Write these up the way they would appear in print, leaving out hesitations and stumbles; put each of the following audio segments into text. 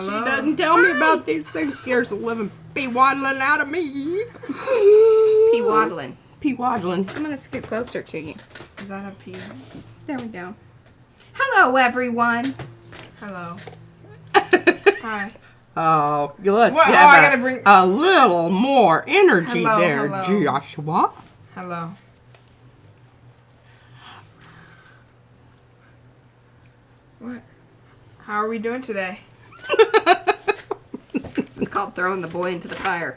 She doesn't tell me about these things. Scares the living pee-waddling out of me. Pee-waddling. Pee-waddling. I'm going to get closer to you. Is that a pee? There we go. Hello, everyone. Hello. Hi. Oh, let's What? have I gotta bring a little more energy there, hello. Joshua. Hello. What? How are we doing today? This is called throwing the boy into the fire.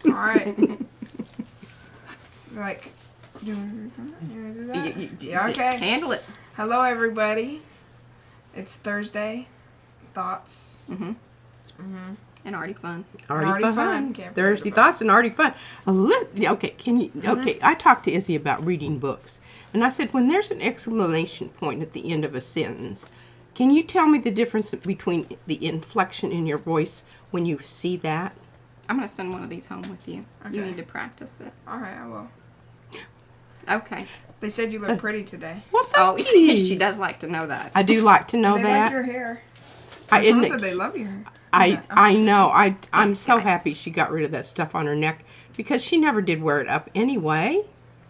Alright. Like, you wanna do that? Yeah, okay. Handle it. Hello, everybody. It's Thursday. Thoughts. And Arty Fun. Arty fun. Can't Thursday forget thoughts and Arty fun. Okay, can you? Okay, I talked to Izzy about reading books, and I said when there's an exclamation point at the end of a sentence, can you tell me the difference between the inflection in your voice when you see that? I'm going to send one of these home with you. You Okay. need to practice it. Alright, I will. Okay. They said you look pretty today. Well, Oh, thank you. she does like to know that. I do like to know They that. like your hair. I Someone admit- said they love your hair. I know. I'm so Nice. happy she got rid of that stuff on her neck because she never did wear it up anyway.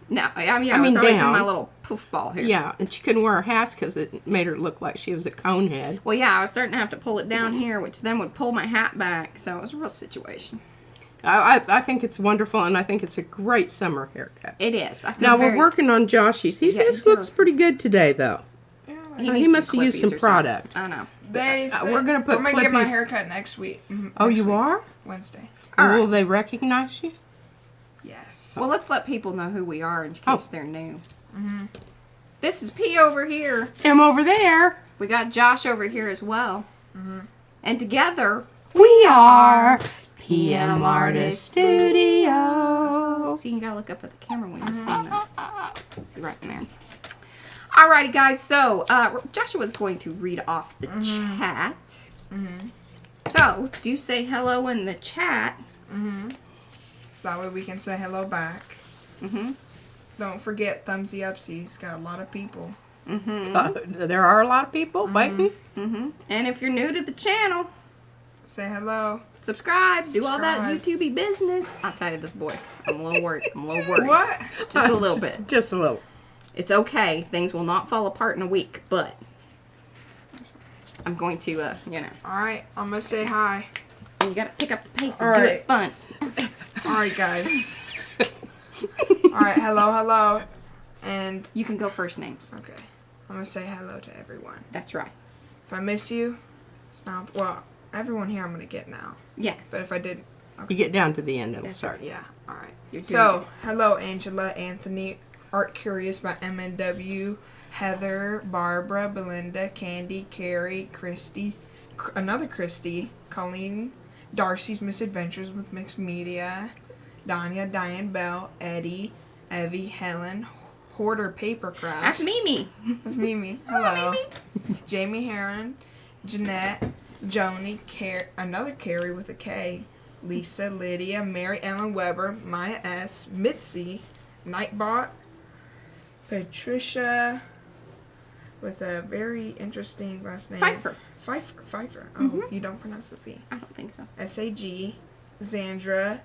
No, I mean, I it's always down. in my little poof ball here. Yeah, and she couldn't wear her hats because it made her look like she was a conehead. Well, yeah, I was starting to have to pull it down here, which then would pull my hat back. So it was a real situation. I think it's wonderful, and I think it's a great summer haircut. It is. I feel Now, very, we're working on Joshy's. He says this looks pretty good today, though. Yeah, He, He needs must have used clippies some or something. product. I know. They said, we're gonna put I'm gonna get my Clippy's- hair cut next week. Oh, Next you week, are? Wednesday. All Will right. they recognize you? Yes. Well, let's let people know who we are in case Oh. they're new. This is P over here. Him over there. We got Josh over here as well. And together, We are PM Artist Studio. so you gotta look up at the camera when you're seeing that. See right in there. Alrighty, guys. So Joshua's going to read off the chat. So do say hello in the chat. So that way we can say hello back. Don't forget Thumbsy Upsies. Got a lot of people. There are a lot of people waiting. And if you're new to the channel, Say hello. subscribe. Do all that Subscribe. YouTubey business. I'll tell you this, boy. I'm a little worried. What? Just a little bit. Just a little. It's okay. Things will not fall apart in a week, but I'm going to, you know. Alright, I'm gonna say hi. You gotta pick up the pace and All do right. it fun. Alright, guys. Alright, hello. And, You can go first names. okay. I'm gonna say hello to everyone. That's right. If I miss you, it's not, well, everyone here I'm gonna get now. Yeah. But if I did, You get down to the end, it'll That's start. yeah, alright. You're doing So, hello Angela, Anthony, Art Curious by MNW, Heather, Barbara, Belinda, Candy, Carrie, Christy, another Christy, Colleen, Darcy's Misadventures with Mixed Media, Danya, Diane Bell, Eddie, Evie, Helen, Hoarder Paper Crafts. That's Mimi. That's Mimi. Hello. Jamie Heron, Jeanette, Joni, another Carrie with a K, Lisa, Lydia, Mary Ellen Weber, Maya S, Mitzi, Nightbot, Patricia, with a very interesting last name. Pfeiffer. Pfeiffer. Oh, you don't pronounce the P. I don't think so. SAG, Zandra,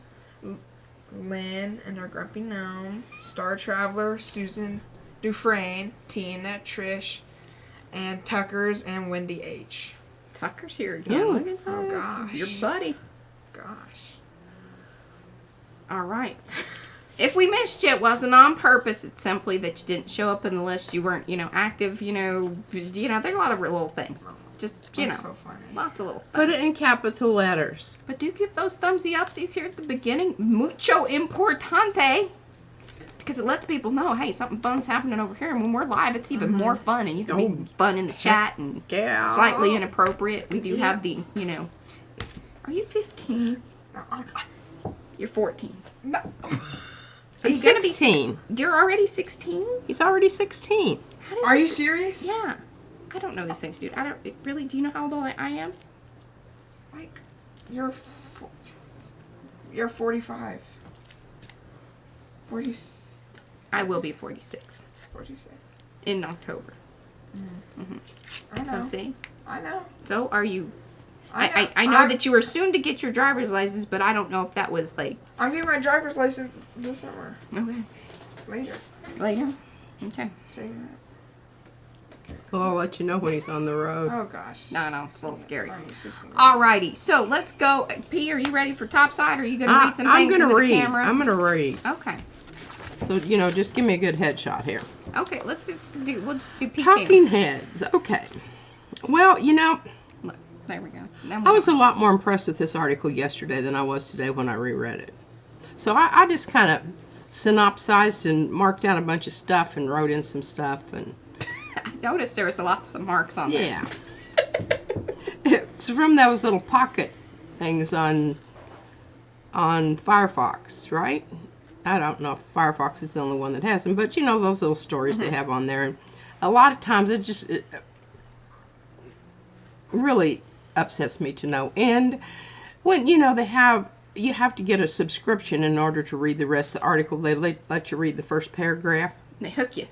Lynn and her grumpy gnome, Star Traveler, Susan Dufresne, Tina, Trish, and Tucker's and Wendy H. Tucker's here again. Ooh. Look at Oh, that. gosh. Your buddy. Gosh. All right. If we missed you, it wasn't on purpose. It's simply that you didn't show up in the list. You weren't, active, there's a lot of little things. Just, That's so funny. lots of little things. Put it in capital letters. But do give those thumbsy upsies here at the beginning. Mucho importante. Because it lets people know, hey, something fun's happening over here. And when we're live, it's even more fun. And you can be fun in the chat and Yeah. slightly inappropriate. We do have the, Are you 15? You're 14. No. Are you He's gonna be 16. You're already 16? He's already 16. How does Are it- you serious? Yeah. I don't know these things, dude. I don't really. Do you know how old I am? Like, you're 45. 40, I will be 46 46. in October. I know. So see? I know. So are you... I I know that you were soon to get your driver's license, but I don't know if that was like... I'm getting my driver's license this summer. Okay. Later. Later? Okay. See you. Well, I'll let you know when he's on the road. Oh gosh. No, it's a little scary. I'm 16. Alrighty, so let's go. P, are you ready for topside, or are you going to read some things into the camera? I'm gonna read. Okay. So just give me a good headshot here. Okay, we'll just do P Talking heads. Okay. Well, Look, there we go. I was a lot more impressed with this article yesterday than I was today when I reread it. So I just kind of synopsized and marked out a bunch of stuff and wrote in some stuff and. I noticed there was lots of marks on there. Yeah. It's from those little pocket things on Firefox, right? I don't know if Firefox is the only one that has them, but those little stories they have on there. And a lot of times it really upsets me to no end. When, you have to get a subscription in order to read the rest of the article. They let you read the first paragraph. They hook you.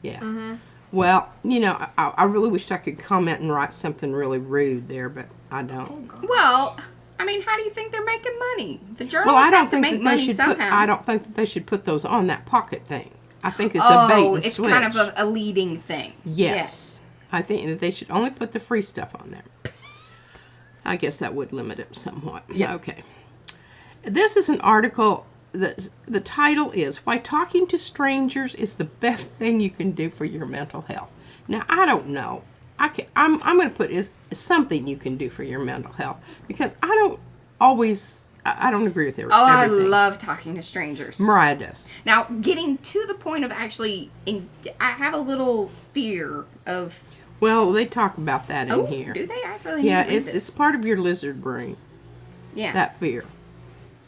Yeah. Well, I really wish I could comment and write something really rude there, but I don't. Well, I mean, how do you think they're making money? The journalists Well, I don't have to think make that money they should somehow. I don't think that they should put those on that pocket thing. I think it's a bait and it's switch. kind of a leading thing. Yes. I think that they should only put the free stuff on there. I guess that would limit it somewhat. Yeah. Okay. This is an article that the title is "Why Talking to Strangers is the Best Thing You Can Do for Your Mental Health." Now, I don't know. I'm going to put is something you can do for your mental health, because I don't agree with everything. Oh, I love talking to strangers. Mariah does. Now, getting to the point of actually, I have a little fear of... Well, they talk about that in Oh, here. do they? I really need Yeah, to read it's this. it's part of your lizard brain. Yeah. That fear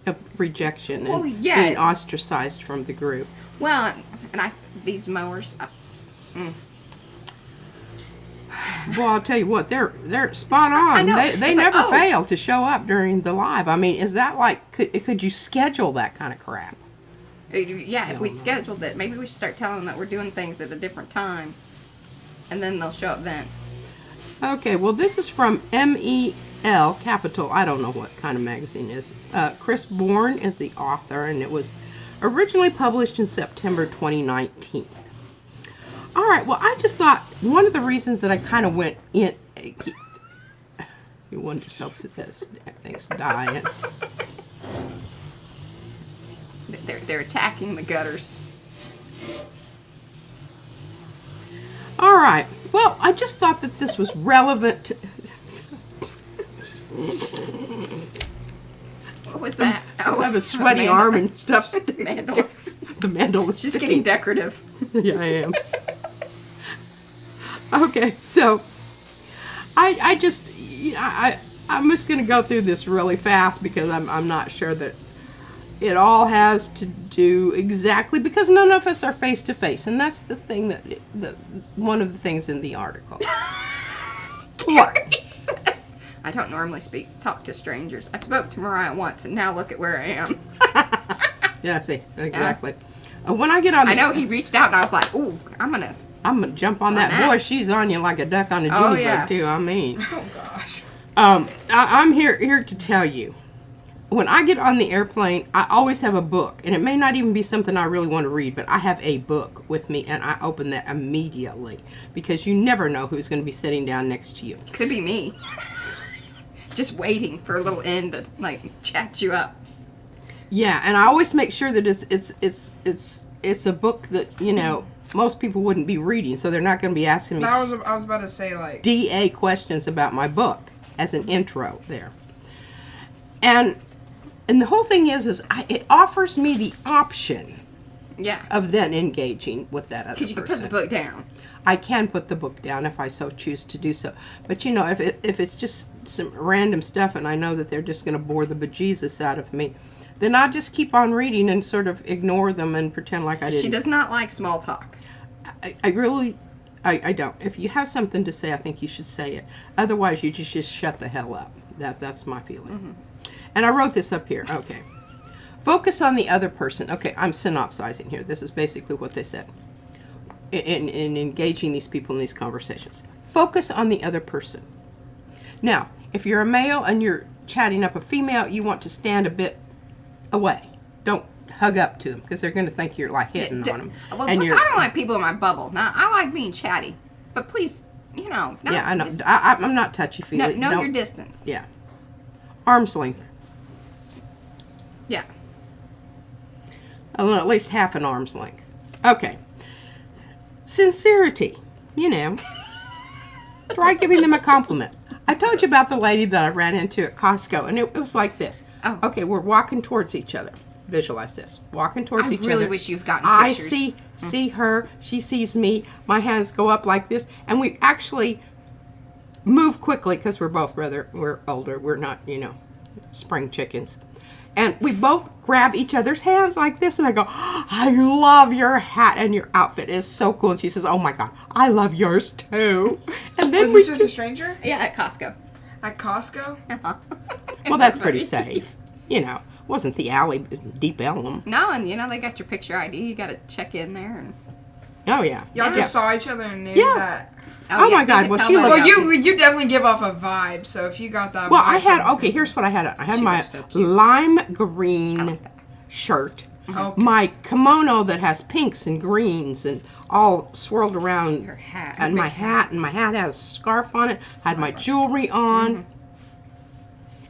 of rejection Well, and yeah. being ostracized from the group. Well, and these mowers... Well, I'll tell you what, they're spot on. I know. They It's like, never oh. fail to show up during the live. I mean, is that like could you schedule that kind of crap? Yeah, if we scheduled it, maybe we should start telling them that we're doing things at a different time. And then they'll show up then. Okay, well, this is from MEL Capital. I don't know what kind of magazine it is. Chris Bourne is the author, and it was originally published in September 2019. All right, well, I just thought one of the reasons that I kind of went in... One just hopes that this thing's dying. They're attacking the gutters. All right, well, I just thought that this was relevant to... What was that? I have a sweaty arm and stuff. Mandel. The mandel is Just sticking. getting decorative. Yeah, I am. Okay, so I'm just going to go through this really fast because I'm not sure that it all has to do exactly, because none of us are face to face, and that's the thing that one of the things in the article. What? I don't normally talk to strangers. I spoke to Mariah once, and now look at where I am. Yeah, see, exactly. When I get on, I know he reached out, and I was like, "Ooh, I'm gonna jump on that. that. Boy, she's on you like a duck on a Oh, gingerbread yeah. too. I mean, Oh gosh. I'm here to tell you. When I get on the airplane, I always have a book, and it may not even be something I really want to read, but I have a book with me, and I open that immediately, because you never know who's going to be sitting down next to you. Could be me. Just waiting for a little end to chat you up. Yeah, and I always make sure that it's a book that most people wouldn't be reading, so they're not going to be asking me I was about to say, like... DA questions about my book as an intro there. And the whole thing is it offers me the option Yeah. of then engaging with that other Because you person. can put the book down. I can put the book down if I so choose to do so. But if it's just some random stuff and I know that they're just going to bore the bejesus out of me, then I'll just keep on reading and sort of ignore them and pretend like I didn't. She does not like small talk. I really don't. If you have something to say, I think you should say it. Otherwise, you just shut the hell up. That's my feeling. Mm-hmm. And I wrote this up here. Okay. Focus on the other person. Okay, I'm synopsizing here. This is basically what they said. in engaging these people in these conversations. Focus on the other person. Now, if you're a male and you're chatting up a female, you want to stand a bit away. Don't hug up to them because they're going to think you're like hitting on them. Well, plus, I don't like people in my bubble. Now, I like being chatty, but please, you know. Yeah, I know. I'm not touchy-feely. Know your distance. Yeah. Arm's length. Yeah. Well, at least half an arm's length. Okay. Sincerity. You know. Try giving them a compliment. I told you about the lady that I ran into at Costco, and it was like this. Oh. Okay, we're walking towards each other. Visualize this. Walking towards each other. I really wish you've gotten I pictures. see her. She sees me. My hands go up like this, and we actually move quickly because we're older. We're not, spring chickens. And we both grab each other's hands like this, and I go, I love your hat and your outfit. It is so cool. And she says, oh my God, I love yours too. And then Was this just a stranger? Yeah, at Costco. At Costco? Well, that's pretty safe. Wasn't the alley Deep Ellum. No, and they got your picture ID. You got to check in there. And Oh, yeah. Y'all just saw each other and knew that. Oh yeah, my God, you well, could she tell by looked- the- Well, you definitely give off a vibe, so if you got that Well, vibe I had, from okay, here's what I had. I had She my looks so cute. lime green shirt. Okay. My kimono that has pinks and greens and all swirled around. Your hat. And my hat. And my hat has a scarf on it. Had my jewelry on.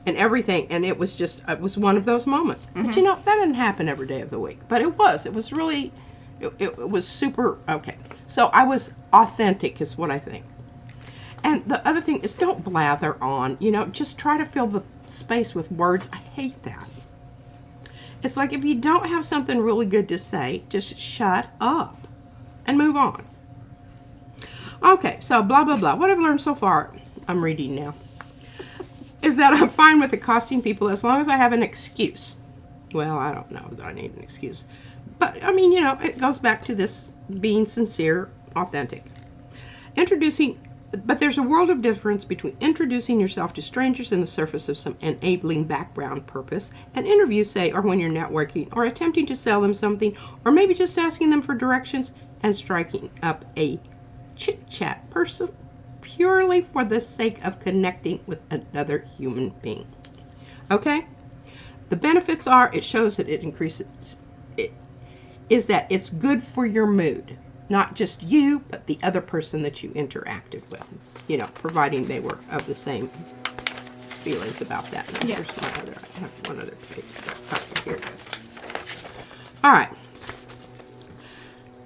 And everything. And it was one of those moments. But that didn't happen every day of the week. But it was. It was really, it was super, okay. So I was authentic is what I think. And the other thing is don't blather on, just try to fill the space with words. I hate that. It's like if you don't have something really good to say, just shut up and move on. Okay, so blah, blah, blah. What I've learned so far, I'm reading now, is that I'm fine with accosting people as long as I have an excuse. Well, I don't know that I need an excuse. But, it goes back to this being sincere, authentic. But there's a world of difference between introducing yourself to strangers in the surface of some enabling background purpose, an interview, say, or when you're networking, or attempting to sell them something, or maybe just asking them for directions, and striking up a chit-chat person purely for the sake of connecting with another human being. Okay? The benefits are it shows that it increases, is that it's good for your mood. Not just you, but the other person that you interacted with. Providing they were of the same feelings about that. Now, Yeah. I have one other page. Okay, here it is. All right.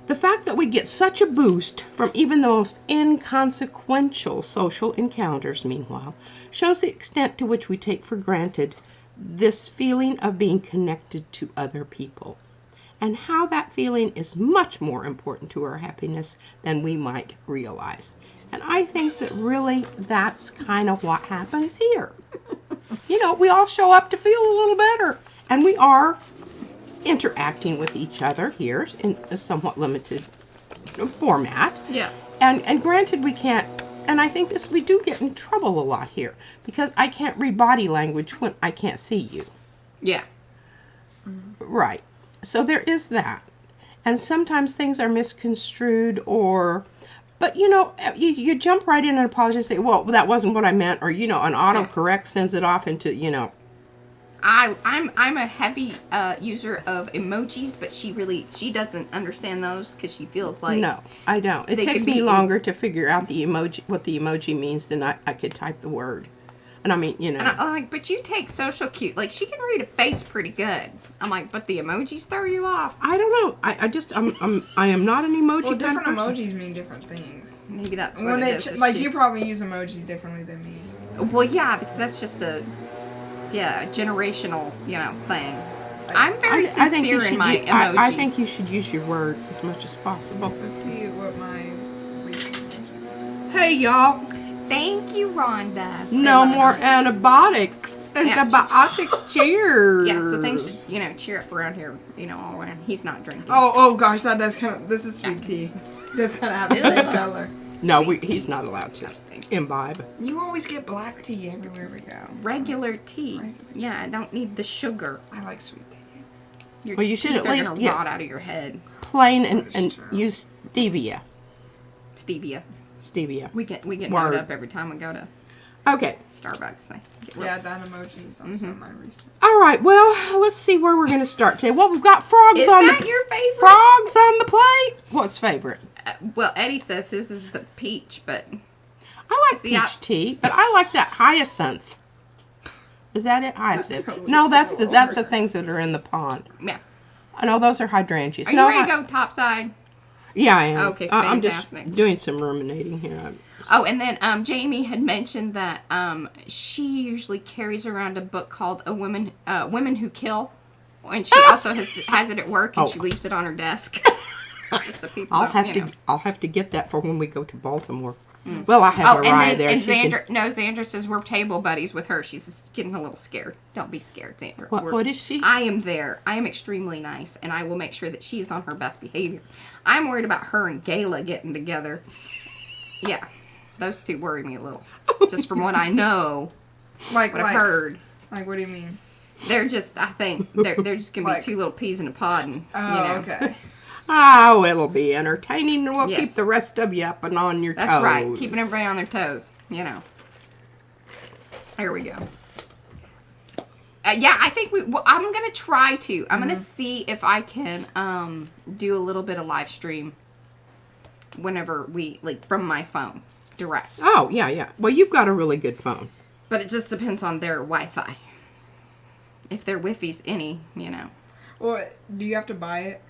The fact that we get such a boost from even the most inconsequential social encounters, meanwhile, shows the extent to which we take for granted this feeling of being connected to other people, and how that feeling is much more important to our happiness than we might realize. And I think that really that's kind of what happens here. We all show up to feel a little better, and we are interacting with each other here in a somewhat limited format. Yeah. And granted, we can't, and I think we do get in trouble a lot here, because I can't read body language when I can't see you. Yeah. Right. So there is that. And sometimes things are misconstrued but you jump right in and apologize and say, well, that wasn't what I meant, or, an autocorrect sends it off into, I'm a heavy user of emojis, but she doesn't understand those because she feels like No, I don't. It they takes could me be- longer to figure out what the emoji means than I could type the word. And I'm like, but you take social cue. Like, she can read a face pretty good. I'm like, but the emojis throw you off. I don't know. I am not an emoji Well, kind different of person. emojis mean different things. Maybe that's what it is. Like, you probably use emojis differently than me. Well, yeah, because that's just a generational, thing. I'm very I think you sincere in should my u- emojis. I think you should use your words as much as possible. Let's see what my recent emoji is. Hey, y'all. Thank you, Rhonda. No They love more it. antibiotics. Antibiotics. Cheers. Yeah, so things should, cheer up around here, all around. He's not drinking. Oh gosh, that does kind of. This is sweet tea. This kind of have the Is same it? color. No, Sweet he's tea. not allowed to Disgusting. imbibe. You always get black tea everywhere we go. Regular tea. Yeah, I don't need the sugar. I like sweet tea. Your Well, you should teeth at are least gonna get- rot out of your head. Plain and That's true. use Stevia. Stevia. Stevia. We get Word. wound up every time we go to Okay. Starbucks. Yeah, that emoji is also my recent. All right. Well, let's see where we're going to start today. Well, we've got frogs Is on that the your favorite? frogs on the plate. What's favorite? Well, Eddie says this is the peach, but I like See, peach tea, but I like that hyacinth. Is that it? Hyacinth. Totally No, that's so the things that are in the pond. yeah. I know those are hydrangeas. Are you ready to go topside? Yeah, I am. Okay, I'm just fantastic. doing some ruminating here. Oh, and then Jamie had mentioned that she usually carries around a book called Women Who Kill, and she also has it at work, and she leaves it on her desk. Just so people I'll have to get that for when we go to Baltimore. Well, I have Mariah there. And Xandra says we're table buddies with her. She's getting a little scared. Don't be scared, Xandra. What is she? I am there. I am extremely nice, and I will make sure that she's on her best behavior. I'm worried about her and Gayla getting together. Yeah, those two worry me a little. Just from what I know, Like, what I've heard. Like, what do you mean? They're just, I think, they're just going to be two little peas in a pod, and, Okay. Oh, it'll be entertaining, and we'll keep Yes. the rest of you up and on your toes. That's right. Keeping everybody on their toes, Here we go. Yeah, I think I'm going to try to. I'm going to see if I can do a little bit of live stream whenever from my phone, direct. Oh, yeah. Well, you've got a really good phone. But it just depends on their Wi-Fi. If their Wi-Fi's any, Well, do you have to buy it?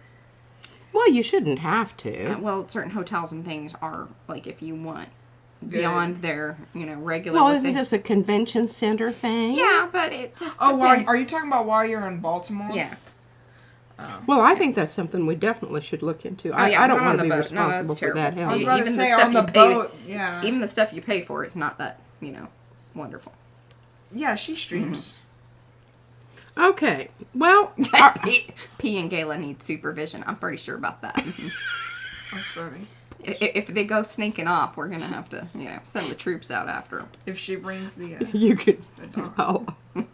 Well, you shouldn't have to. well, certain hotels and things are, like, if you want Good. beyond their, regular... Well, isn't this a convention center thing? Yeah, but it just Oh, depends. are you talking about while you're in Baltimore? Yeah. Well, I think that's something we definitely should look into. Oh, yeah, I don't not want on to the be boat. No, that's responsible for that. terrible. I was Hell. about to Even the say, stuff on the you pay- boat, yeah. Even the stuff you pay for is not that, wonderful. Yeah, she streams. Okay. Well, P and Gayla need supervision. I'm pretty sure about that. That's funny. If they go sneaking off, we're going to have to, send the troops out after them. If she brings the... you could. dog. Oh.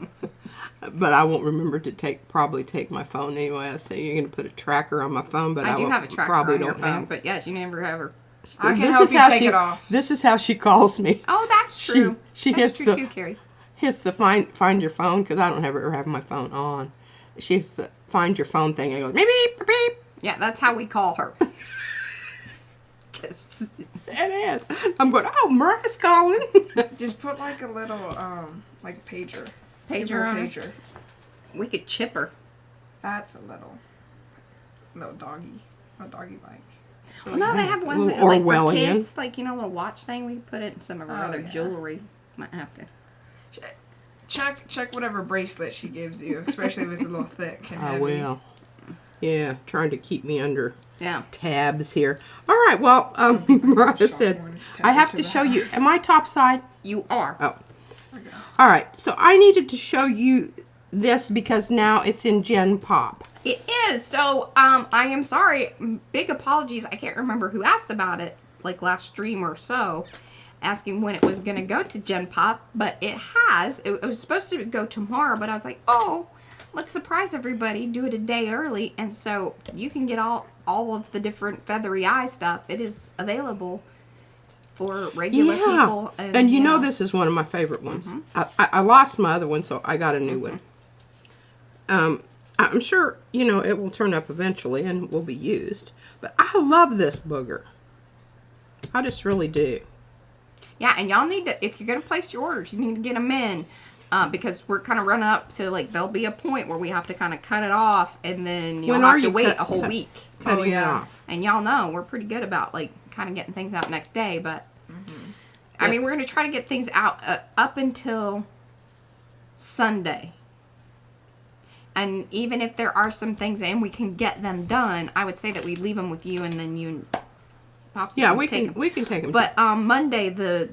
But I won't remember to probably take my phone anyway. I say you're going to put a tracker on my phone, but I do have a tracker probably on your don't phone, have. but yes, you never have her. I can This help is you how take she- it off. This is how she calls me. Oh, that's true. She that's hits true the- too, Carrie. Hits the find your phone because I don't ever have my phone on. She hits the find your phone thing and it goes beep beep beep. Yeah, that's how we call her. 'Cause- It is. I'm going. Oh, Mariah's calling. Just put like a little, like pager. Give her Pager a on her. pager. We could chip her. That's a little doggy. A doggy like. Well, no, they have ones that, Little like, for Orwellian. kids, like, little watch thing. We put it in some of our Oh, other yeah. jewelry. Might have to. Check whatever bracelet she gives you, especially if it's a little thick and I heavy. will. Yeah, trying to keep me under Yeah. tabs here. All right. Well, Mariah said I have to show you. Am I topside? You are. Oh. All right. So I needed to show you this because now it's in Gen Pop. It is. So, I am sorry. Big apologies. I can't remember who asked about it, like last stream or so, asking when it was going to go to Gen Pop, but it has. It was supposed to go tomorrow, but I was like, oh, let's surprise everybody, do it a day early, and so you can get all of the different feathery eye stuff. It is available for regular people. And you know this is one of my favorite ones. I lost my other one, so I got a new one. I'm sure, it will turn up eventually and will be used. But I love this booger. I just really do. Yeah, and y'all need to, if you're going to place your orders, you need to get them in. Because we're kind of running up to, there'll be a point where we have to kind of cut it off, and then you'll have to wait a whole week. Cutting it off. And y'all know we're pretty good about, kind of getting things out next day, but, I mean, we're going to try to get things out up until Sunday. And even if there are some things in, we can get them done. I would say that we leave them with you, and then you and Pops Yeah, can we take them. can take them. But Monday, the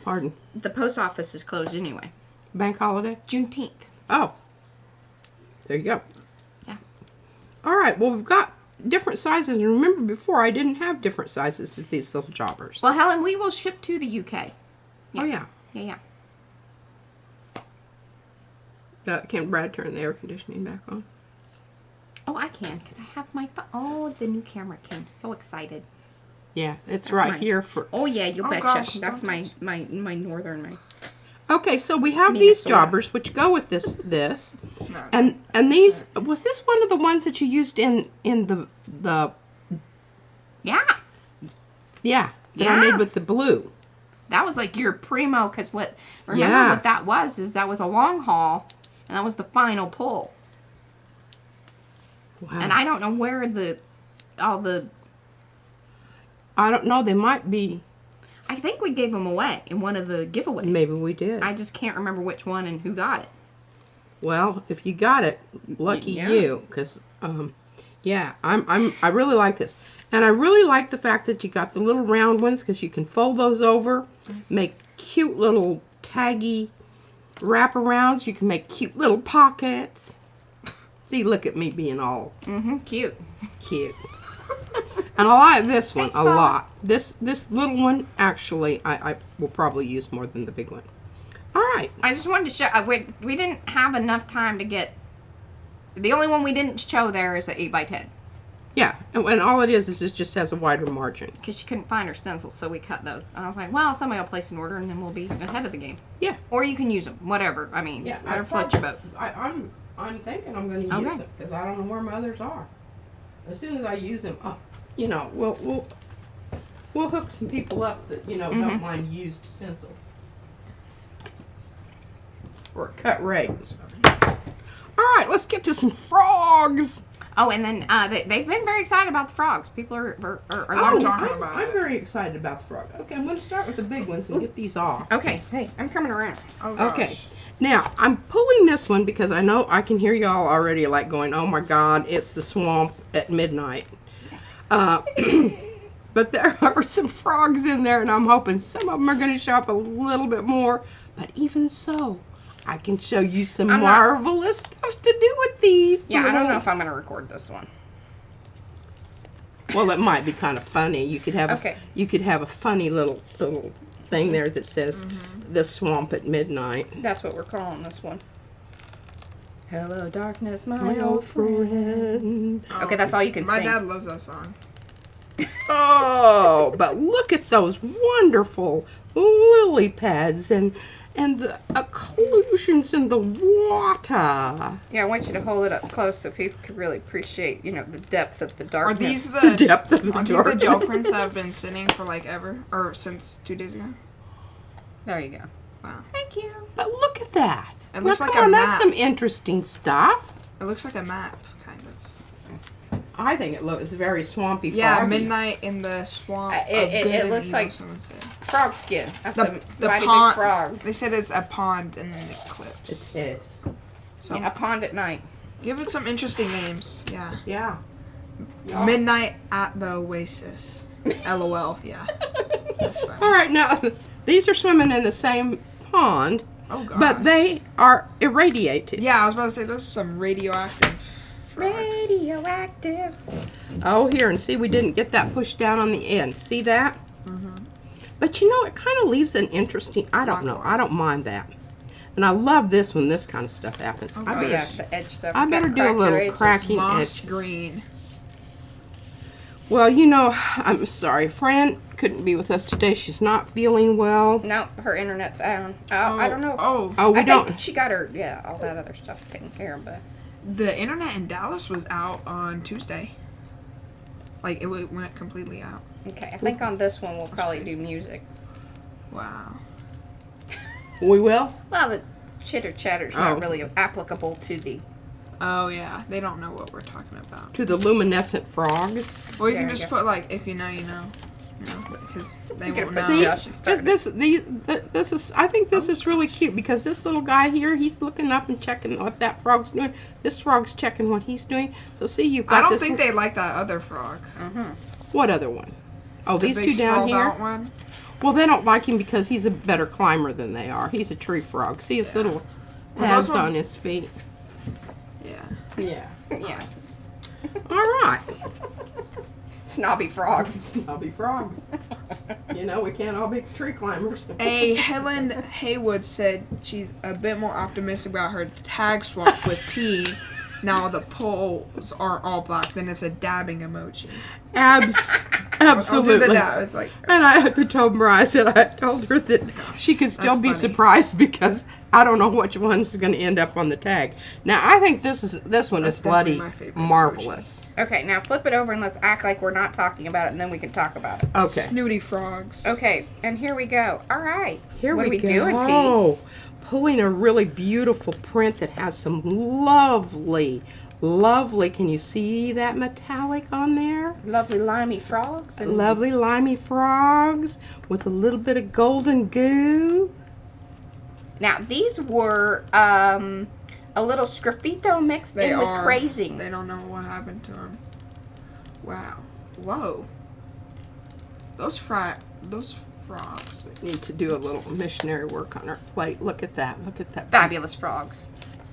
Pardon. the post office is closed anyway. Bank holiday? Juneteenth. Oh. There you go. Yeah. All right. Well, we've got different sizes. And remember, before I didn't have different sizes of these little jobbers. Well, Helen, we will ship to the UK. Oh, yeah. Yeah. Can Brad turn the air conditioning back on? Oh, I can, because I have my phone. Oh, the new camera came. So excited. Yeah, it's That's right mine. here for... Oh, yeah, you Oh, betcha. gosh, That's don't my northern, Okay, so we have these Minnesota. jobbers, which go with this. No, And these... Was this one of the ones that you used in the... Yeah. Yeah, that I Yeah. made with the blue. That was like your primo, because remember Yeah. what that was, is that was a long haul, and that was the final pull. Wow. And I don't know where all the, I don't know, they might be... I think we gave them away in one of the giveaways. Maybe we did. I just can't remember which one and who got it. Well, if you got it, lucky Yeah. you, because yeah, I really like this, and I really like the fact that you got the little round ones because you can fold those over, make cute little taggy wraparounds. You can make cute little pockets. See, look at me being all Cute. cute. And I like this one Thanks, a Mom. lot. This little one, actually, I will probably use more than the big one. All right. I just wanted to show, we didn't have enough time to get, the only one we didn't show there is the 8x10. Yeah, and all it is it just has a wider margin. Because she couldn't find her stencils, so we cut those. And I was like, well, somebody will place an order and then we'll be ahead of the game. Yeah. Or you can use them, whatever. I mean, whatever floats your boat. I'm thinking I'm going to use Okay. them because I don't know where my others are. As soon as I use them, you know, we'll hook some people up that don't mind used stencils or cut rags. All right, let's get to some frogs. Oh, and then they've been very excited about the frogs. People are I'm talking I'm, about I'm it. very excited about the frog. Okay, I'm going to start with the big ones and get these off. Okay, hey, I'm coming around. Oh, gosh. Okay. Now, I'm pulling this one because I know I can hear y'all already like going, oh my God, it's the swamp at midnight. But there are some frogs in there and I'm hoping some of them are going to show up a little bit more. But even so, I can show you some I'm not- marvelous stuff to do with these. Yeah, I don't know if I'm going to record this one. Well, it might be kind of funny. You could have Okay. you could have a funny little thing there that says the swamp at midnight. That's what we're calling this one. Hello, darkness, my My old friend. Okay, that's all you can My sing. dad loves that song. Oh, but look at those wonderful lily pads and the occlusions in the water. Yeah, I want you to hold it up close so people can really appreciate, the depth of the Are darkness. these The the depth of the are these the gel darkness. prints that have been sitting for like ever or since 2 days ago? There you go. Wow. Thank you. But look at that. It looks Now, like come a on, that's map. some interesting stuff. It looks like a map, kind of. I think it looks very swampy. Yeah, foggy. midnight in the swamp. It- of it good and looks evil, like- someone said. Frog skin. That's The a mighty pond. big frog. They said it's a pond in an eclipse. It is. So Yeah, a pond at night. give it some interesting names. Yeah. Yeah. Midnight at the Oasis. LOL. Yeah. That's All funny. right, now these are swimming in the same pond, Oh god. but they are irradiated. Yeah, I was about to say those are some radioactive frogs. Radioactive. Oh, here, and see, we didn't get that pushed down on the end. See that? But it kind of leaves an interesting, I don't know, I don't mind that. And I love this when this kind of stuff happens. Oh, I Oh, better, yeah, the edge stuff. I You better gotta do a crack your little edges. cracking Moss edges. green. Well, I'm sorry. Fran couldn't be with us today. She's not feeling well. No, her internet's down. I don't know. Oh, Oh, we I don't. think she got her, all that other stuff taken care of, but. the internet in Dallas was out on Tuesday. Like it went completely out. Okay, I think on this one we'll probably do music. Wow. We will? Well, the chitter chatter's Oh. not really applicable to the. Oh yeah, they don't know what we're talking about. To the luminescent frogs. Or you There can we just go. put like if you know, you know, because they Get a won't picture. know. See, Josh is starting this is. I think this is really cute because this little guy here, he's looking up and checking what that frog's doing. This frog's checking what he's doing. So see, you've got I don't this. think they like that other frog. What other one? Oh, The these big two down sprawled here. out one. Well, they don't like him because he's a better climber than they are. He's a tree frog. See his little Well, pads those ones- on his feet. Yeah. Yeah. Yeah. All right. Snobby frogs. Snobby frogs. We can't all be tree climbers. Helen Haywood said she's a bit more optimistic about her tag swap with P Now the poles are all black. Then it's a dabbing emoji. Absolutely. I'll do the dab. It's like, And I had to tell Mariah, I said I told her that she could still That's be funny. surprised because I don't know which one's going to end up on the tag. Now I think this one That's is definitely bloody my favorite marvelous. Okay, now flip it over and let's act like we're not talking about it, and then we can talk about it. Okay, snooty frogs. Okay, and here we go. All right. here what we are we go. doing, Pete? Pulling a really beautiful print that has some lovely. Can you see that metallic on there? Lovely limey frogs. And Lovely limey frogs with a little bit of golden goo. Now, these were a little sgraffito mixed They in with are. crazing. They don't know what happened to them. Wow. Whoa. Those frogs. Need to do a little missionary work on our plate. Look at that. Look at that. Fabulous frogs.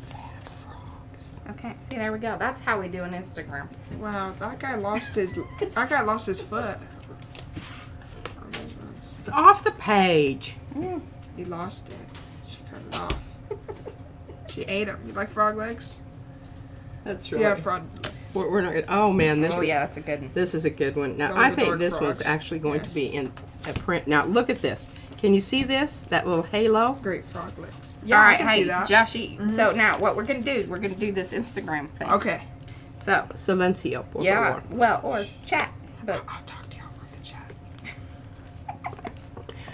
Fab frogs. Okay, see, there we go. That's how we do an Instagram. Wow, that guy lost his foot. It's off the page. He lost it. She cut it off. She ate them. You like frog legs? That's Yeah, frog. We're not. Oh man, this Oh, is yeah, that's a good one. this is a good one. Now Go I with the think dark this one's frogs. actually going to be Yes. in a print. Now look at this. Can you see this? That little halo. Great frog legs. All Yeah, right, I can hey, see that. Joshy. So now what we're going to do is we're going to do this Instagram thing. Okay. So, Silencio, por yeah, favor. well, or chat. But I'll talk to you over the chat.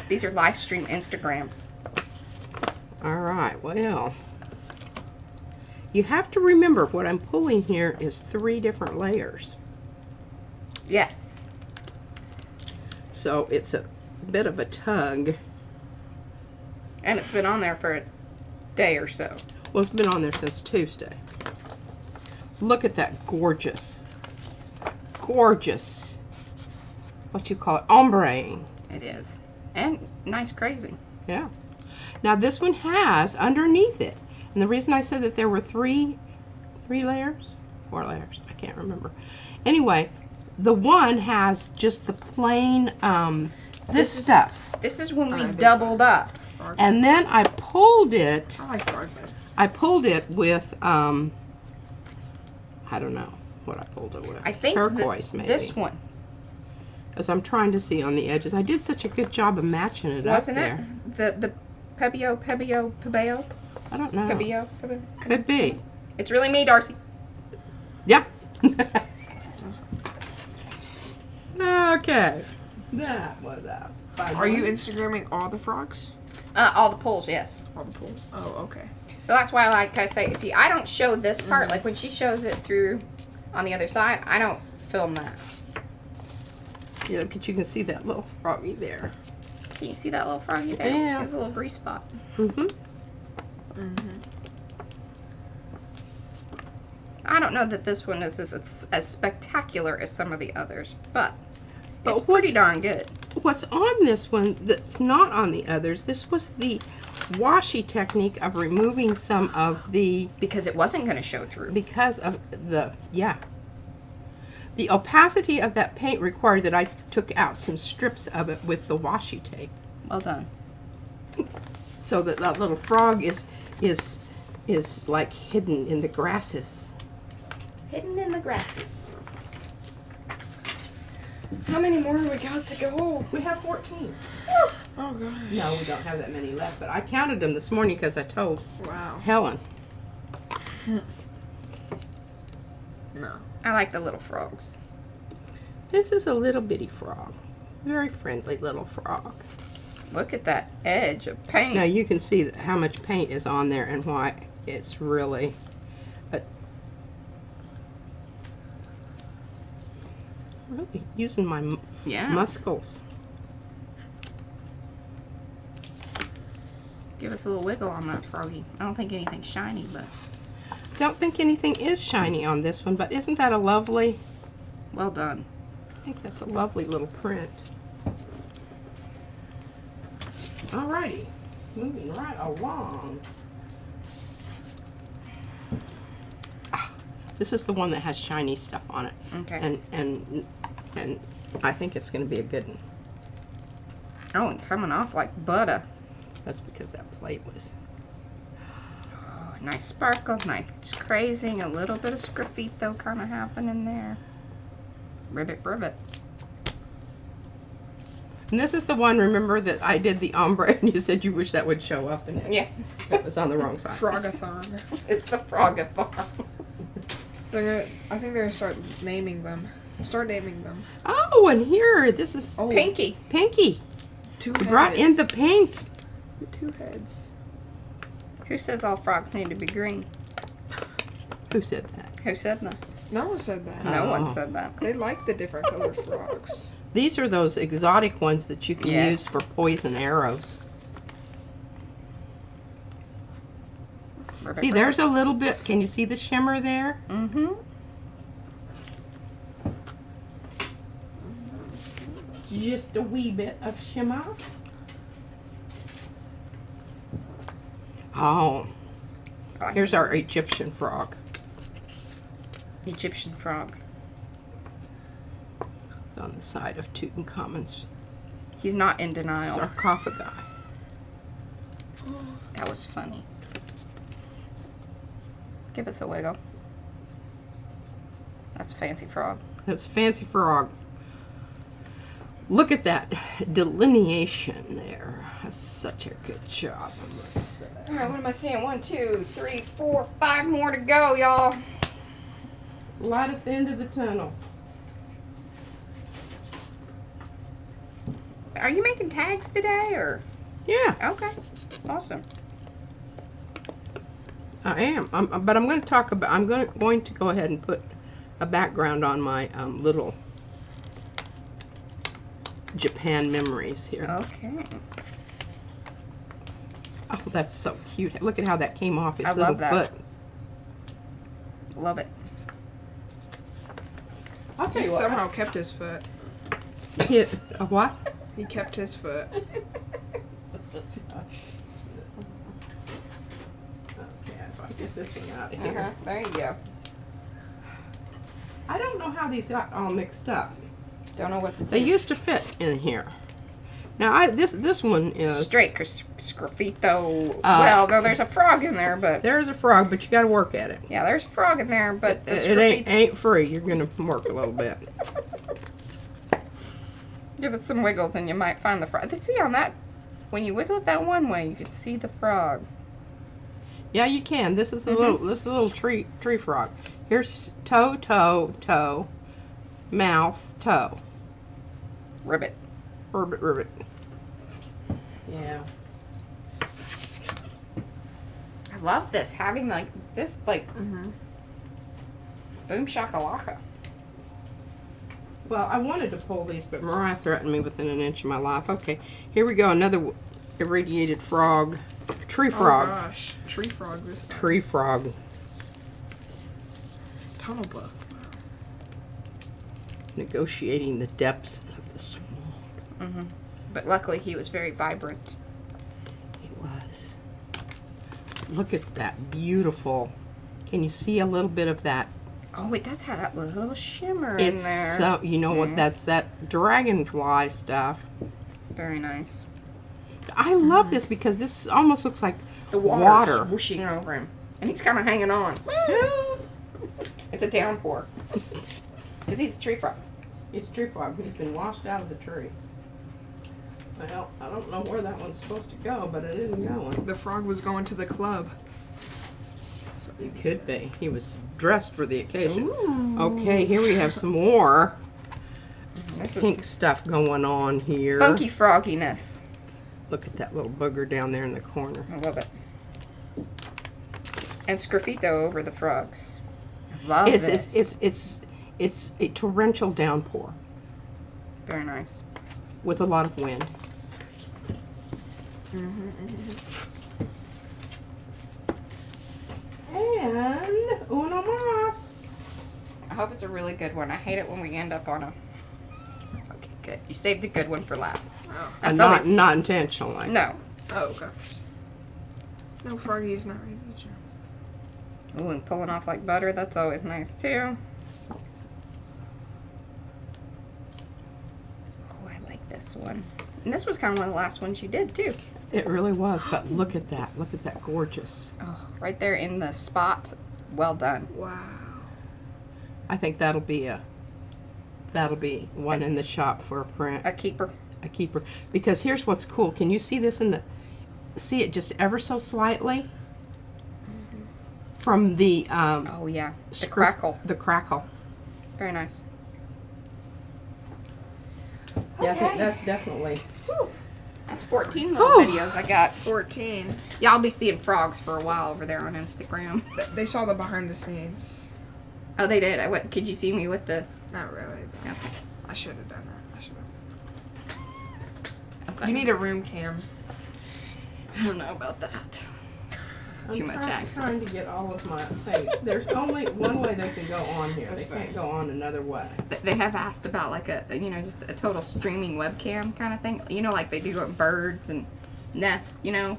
these are live stream Instagrams. All right. Well, you have to remember what I'm pulling here is 3 different layers. Yes. So it's a bit of a tug. And it's been on there for a day or so. Well, it's been on there since Tuesday. Look at that gorgeous, what you call it, ombre. It is. And nice crazy. Yeah. Now this one has underneath it, and the reason I said that there were 4 layers, I can't remember. Anyway, the one has just the plain, this stuff. This is when we Alright, doubled up. And then I pulled it. I like frog legs. I pulled it with, I don't know what I pulled it with. I think turquoise, maybe. this one. As I'm trying to see on the edges. I did such a good job of matching it up Wasn't there. it? The Pebeo? I don't know. Pebeo? Could be. It's really me, Darcy. Yeah. Okay. That was a fun Are you one. Instagramming all the frogs? All the pulls, yes. All the pools? Oh, okay. So that's why, like I say, see, I don't show this part. Like when she shows it through on the other side, I don't film that. Yeah, because you can see that little froggy there. Can you see that little froggy there? Yeah. There's a little grease spot. Mm-hmm. I don't know that this one is as spectacular as some of the others, but But it's pretty what's- darn good. What's on this one that's not on the others, this was the washi technique of removing some of the, Because it wasn't going to show through. because of the opacity of that paint required that I took out some strips of it with the washi tape. Well done. So that that little frog is like hidden in the grasses. Hidden in the grasses. How many more have we got to go? We have 14. Oh, gosh. No, we don't have that many left, but I counted them this morning because I told Wow. Helen. No. I like the little frogs. This is a little bitty frog. Very friendly little frog. Look at that edge of paint. Now you can see how much paint is on there and why it's really really using my Yeah. muscles. Give us a little wiggle on that froggy. I don't think anything's shiny, but Don't think anything is shiny on this one, but isn't that a lovely, well done. I think that's a lovely little print. Alrighty, moving right along. Ah, this is the one that has shiny stuff on it. Okay. And I think it's going to be a good one. Oh, and coming off like butter. That's because that plate was. Oh, nice sparkle, nice crazing, a little bit of sgraffito kind of happening there. Ribbit, ribbit. And this is the one, remember, that I did the ombre and you said you wish that would show up in it. Yeah. That was on the wrong side. Frogathon. It's the Frogathon. I think they're gonna start naming them. Start naming them. Oh, and here, this is Pinky. Pinky. Two We brought in the pink. the 2 heads. Who says all frogs need to be green? Who said that? Who said that? No one said that. No one Oh. said that. They like the different colored frogs. These are those exotic ones that you can Yes. use for poison arrows. Ribbit, See, there's a little bit. Can you see the shimmer there? Mm-hmm. Just a wee bit of shimmer. Oh, here's our Egyptian frog. Egyptian frog. It's on the side of Tutankhamun's He's not in denial. sarcophagi. That was funny. Give us a wiggle. That's a fancy frog. That's a fancy frog. Look at that delineation there. That's such a good job, I must say. All right, what am I seeing? 1, 2, 3, 4, 5 more to go, y'all. Light at the end of the tunnel. Are you making tags today, or? Yeah, Okay, awesome. I am. But I'm going to talk about. I'm going to go ahead and put a background on my little Japan memories here. Okay. Oh, that's so cute. Look at how that came off his I little love that. foot. Love it. I'll tell He you what. somehow kept his foot. A what? He kept his foot. Okay, if I get this one out of here. There you go. I don't know how these got all mixed up. Don't know what to do. They used to fit in here. Now, this one is Straight sgraffito. Well, no, there's a frog in there, but There's a frog, but you got to work at it. yeah, there's a frog in there, but the It ain't free. You're gonna work a little bit. Give it some wiggles and you might find the frog. See on that, when you wiggle it that one way, you can see the frog. Yeah, you can. This is a little tree frog. Here's toe, mouth, toe. Ribbit. Ribbit. Yeah. I love this, having like this, like, boom shakalaka. Well, I wanted to pull these, but Mariah threatened me within an inch of my life. Okay, here we go. Another irradiated frog. Tree frog. Oh gosh. Tree frog this time. Tree frog. Tunnel bug. Negotiating the depths of the swamp. But luckily he was very vibrant. He was. Look at that beautiful. Can you see a little bit of that? Oh, it does have that little shimmer in It's there. so, you know what, that's that dragonfly stuff. Very nice. I love this because this almost looks like The water whooshing over him. And he's kind of hanging on. It's a downpour. Because he's a tree frog. It's a tree frog. He's been washed out of the tree. Well, I don't know where that one's supposed to go, but it isn't going. The frog was going to the club. It could be. He was dressed for the occasion. Okay, here we have some more This pink is stuff going on here. funky frogginess. Look at that little booger down there in the corner. I love it. And sgraffito over the frogs. I love this. It's a torrential downpour Very nice. with a lot of wind. And uno más. I hope it's a really good one. I hate it when we end up on a... Okay, good. You saved a good one for last. That's Not always... not intentionally. No. Oh gosh. No, Froggy's not ready to jump. Ooh, and pulling off like butter, that's always nice too. Oh, I like this one. And this was kind of one of the last ones you did too. It really was, but look at that. Look at that gorgeous. Oh, right there in the spot. Well done. Wow. I think that'll be one in the shop for a print. A keeper. A keeper. Because here's what's cool. Can you see this see it just ever so slightly? From the Oh yeah. The crackle. The crackle. Very nice. Yeah, I think that's definitely. That's 14 little Whew. videos I got. 14. Y'all be seeing frogs for a while over there on Instagram. They saw the behind the scenes. Oh, they did. Could you see me with the? Not really. Yeah. I should have done that. I should have. Okay. You need a room cam. I don't know about that. It's too much access. I'm trying to get all of my things. There's only one way they can go on here. That's They can't fine. go on another way. They have asked about like just a total streaming webcam kind of thing. You know, like they do at birds and nests. You know,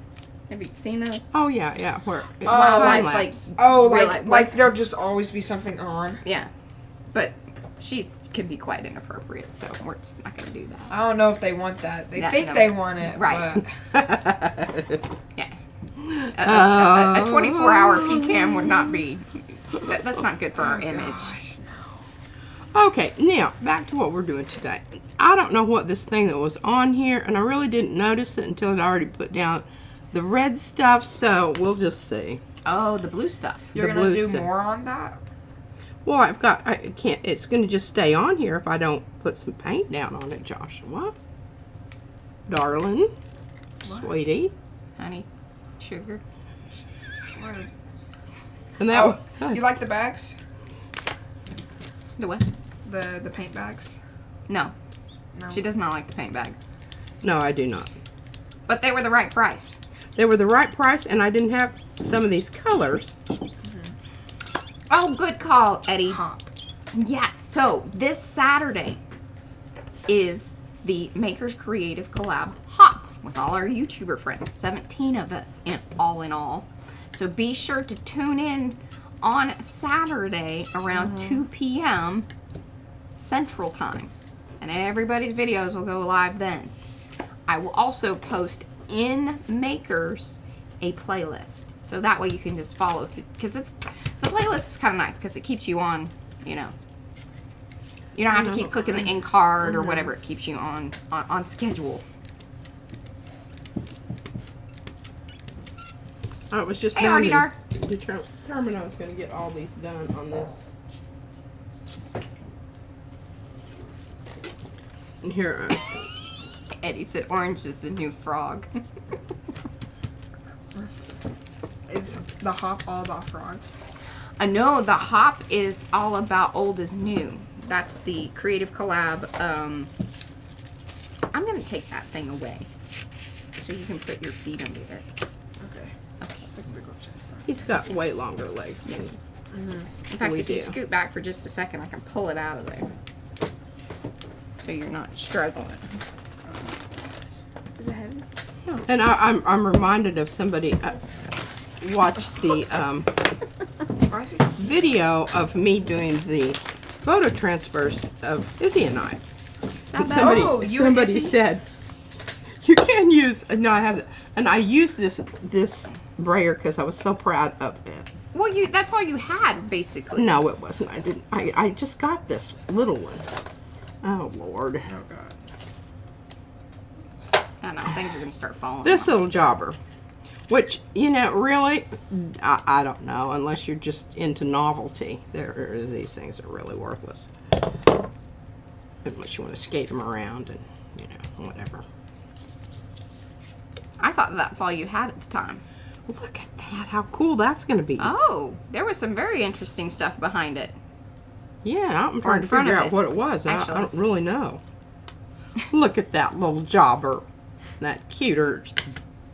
have you seen those? Oh yeah, where it's Wildlife, time like lapse. Oh, Real like life. there'll just always be something on. yeah, but she can be quite inappropriate, so we're just not gonna do that. I don't know if they want that. They Yeah, think no. they want it, Right. but Yeah, a 24-hour PCAM would not be. That's not good for our image. gosh. Okay, now back to what we're doing today. I don't know what this thing that was on here, and I really didn't notice it until I'd already put down the red stuff. So we'll just see. Oh, the blue stuff. You're The gonna blue do stuff. more on that? Well, I can't. It's going to just stay on here if I don't put some paint down on it, Joshua. Darling, sweetie, Honey, sugar. What is- and that. Oh, you like the bags? The what? The paint bags? No, No. she does not like the paint bags. No, I do not. But they were the right price. They were the right price, and I didn't have some of these colors. Oh, good call, Eddie. Hop. Yes, so this Saturday is the Makers Creative Collab Hop with all our YouTuber friends. 17 of us in all. So be sure to tune in on Saturday around 2 p.m. Central Time. And everybody's videos will go live then. I will also post in Makers a playlist. So that way you can just follow through. Because the playlist is kind of nice because it keeps you on, you know. You don't have to keep clicking the end card or whatever. It keeps you on schedule. I was just Hey, trying Artie Dar. to determine I was going to get all these done on this. And here, Eddie said orange is the new frog. Is the hop all about frogs? No, the hop is all about old is new. That's the Creative Collab. I'm going to take that thing away so you can put your feet under it. Okay. It's like a big old chestnut. he's got way longer legs than In fact, We if you do. scoot back for just a second, I can pull it out of there. So you're not struggling. Is it heavy? And I'm reminded of somebody watched the Why is it? video of me doing the photo transfers of Izzy and I. And somebody, Oh, you and somebody Izzy? said you can use. No, I have, and I used this brayer because I was so proud of it. Well, that's all you had, basically. No, it wasn't. I didn't. I just got this little one. Oh Lord. Oh god. I know, things are going to start falling This off. little jobber, which, you know, really, I don't know, unless you're just into novelty. These things are really worthless. Unless you want to skate them around and, you know, whatever. I thought that's all you had at the time. Look at that, how cool that's going to be. Oh, there was some very interesting stuff behind it. Yeah, I'm in trying to front figure of out it, what it was. I actually. don't really know. Look at that little jobber. That cuter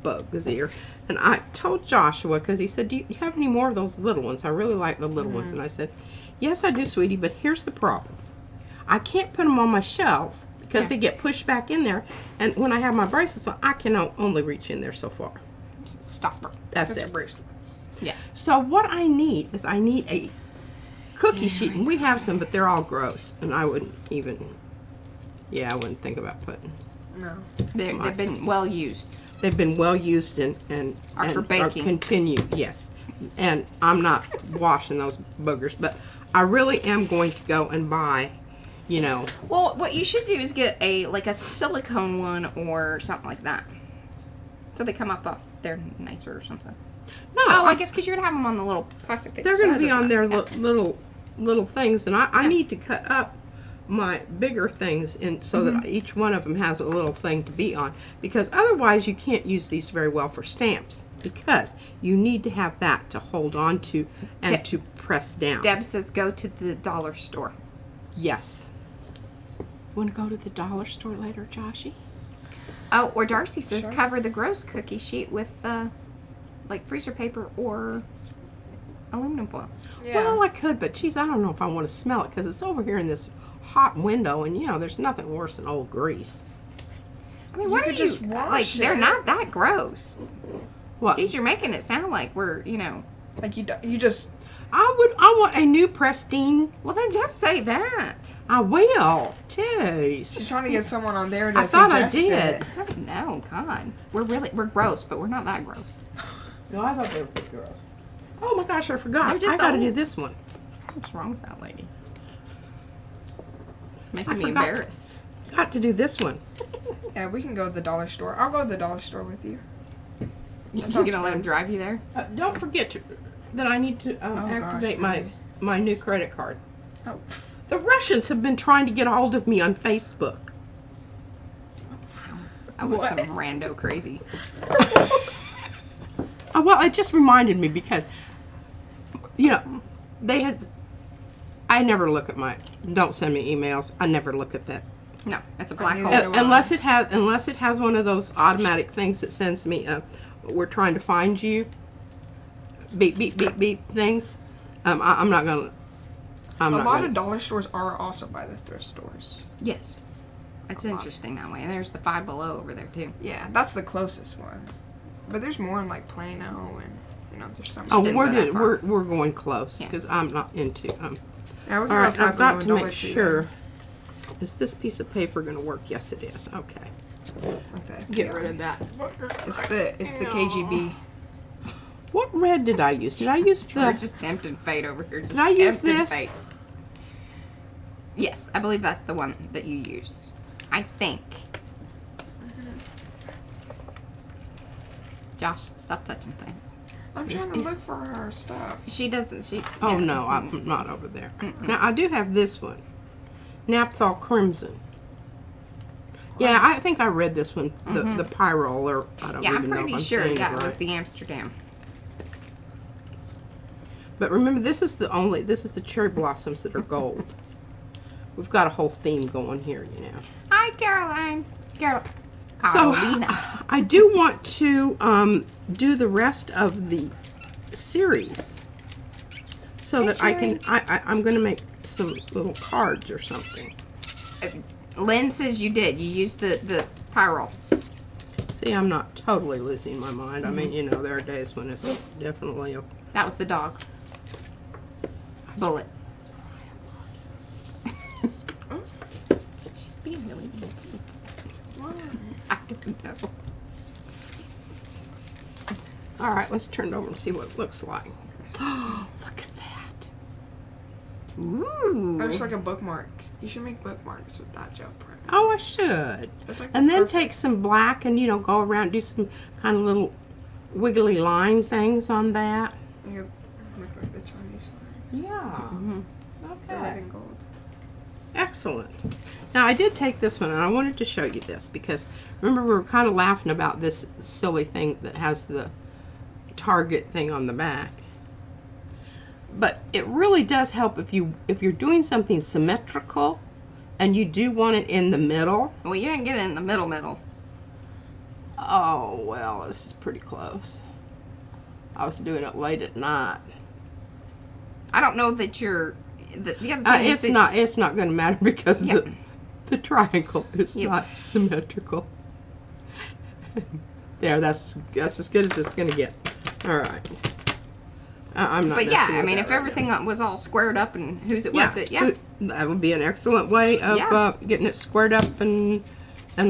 bug's ear. And I told Joshua, because he said, do you have any more of those little ones? I really like the little ones. And I said, yes, I do, sweetie, but here's the problem. I can't put them on my shelf because they get pushed back in there. And when I have my bracelets on, I can only reach in there so far. Just stopper. That's That's it. bracelets. Yeah. So what I need is I need a cookie sheet. And we have some, but they're all gross. And I wouldn't even, I wouldn't think about putting. No. They've been well used. they've been well used and Are for baking. continue, yes. And I'm not washing those boogers, but I really am going to go and buy, you know. Well, what you should do is get a silicone one or something like that. So they come up they're nicer or something. No, Oh, I guess because you're gonna have them on the little plastic thing. they're so going that to be doesn't on their matter. little things, and I Yeah. need to cut up my bigger things so that each one of them has a little thing to be on, because otherwise you can't use these very well for stamps, because you need to have that to hold on to and to press down. Deb says go to the dollar store. Yes. Want to go to the dollar store later, Joshy? Oh, or Darcy says Sure. cover the gross cookie sheet with freezer paper or aluminum foil. Yeah. Well, I could, but geez, I don't know if I want to smell it, because it's over here in this hot window, and you know, there's nothing worse than old grease. I mean, You what are could you just wash They're it. not that gross. What? Geez, you're making it sound like we're Like you just. I want a new pristine. Well, then just say that. I will. Jeez. She's trying to get someone on there to I thought I suggest did. it. I don't know, God. We're gross, but we're not that gross. No, I thought they were pretty gross. Oh my gosh, I forgot. They're just I got to old. do this one. What's wrong with that lady? I Making me forgot. embarrassed. Got to do this one. Yeah, we can go to the dollar store. I'll go to the dollar store with you. You're sounds gonna let fun. him drive you there? Don't forget that I need to activate gosh, my new credit card. Oh. The Russians have been trying to get a hold of me on Facebook. I was What? some rando crazy. Oh, well, it just reminded me because, you know, I never look at don't send me emails. I never look at that. No, that's a black I hole. knew that. Unless it has one of those automatic things that sends me we're trying to find you. Beep, beep, beep, beep things. I'm not going to. A lot of dollar stores are also by the thrift stores. Yes. It's interesting that way. And there's the Five Below over there, too. Yeah, that's the closest one. But there's more in like Plano and there's some. Oh, didn't go that far. we're going close Yeah. because I'm not into. Yeah, we All can right, go Five I've got Below to and Dollar make Tree sure. Is this piece of paper going to work? Yes, it is. Okay. then. Okay. Get yeah. rid of that. It's the KGB. What red did I use? Did I use We're the? just tempting fate over here. Just Did I use tempting this? Fate. Yes, I believe that's the one that you used. I think. Josh, stop touching things. I'm trying to look for her stuff. She doesn't. She. Oh yeah. no, I'm not over there. Now I do have this one, Naphthol Crimson. Yeah, I think I read this one, the Pyrol, or I don't Yeah, even I'm know if pretty I'm sure saying that it right. was the Amsterdam. But remember, this is the cherry blossoms that are gold. We've got a whole theme going here, you know. Hi, Caroline. So Carolina. I do want to do the rest of the series, so that I can. I'm going to make some little cards or something. Lynn says you did. You used the Pyrol. See, I'm not totally losing my mind. I mean, you know, there are days when it's definitely a. That was the dog. Bullet. She's being really mean. I don't know. All right, let's turn it over and see what it looks like. Oh, look at that. Ooh. Or just like a bookmark. You should make bookmarks with that gel print. Oh, I should. That's like And then perfect. take some black and, you know, go around, do some kind of little wiggly line things on that. You look like the Chinese one. Yeah. The red Okay. and gold. Excellent. Now, I did take this one, and I wanted to show you this because, remember, we were kind of laughing about this silly thing that has the Target thing on the back. But it really does help if you're doing something symmetrical and you do want it in the middle. Well, you didn't get it in the middle. Oh, well, this is pretty close. I was doing it late at night. I don't know that you're. The other thing is It's not going to matter because Yep. the triangle is Yep. not symmetrical. There, that's as good as it's going to get. All right. I'm not. But yeah, messing I with mean, that if right everything now. was all squared up and who's it, what's it, yeah. That would be an excellent way of Yeah. getting it squared up and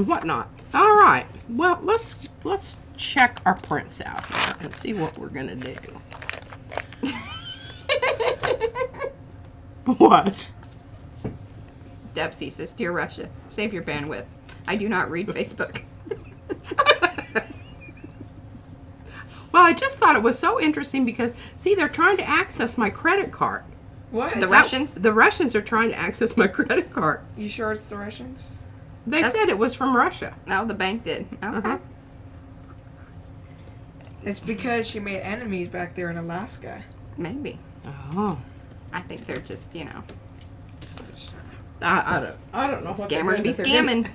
whatnot. All right. Well, let's check our prints out here and see what we're gonna do. What? Debsy says, "Dear Russia, save your bandwidth. I do not read Facebook." Well, I just thought it was so interesting because, see, they're trying to access my credit card. What? The Russians? The Russians are trying to access my credit card. You sure it's the Russians? They said it was from Russia. No, the bank did. Okay. It's because she made enemies back there in Alaska. Maybe. Oh. I think they're just, I don't know. What scammers be they're doing, scamming.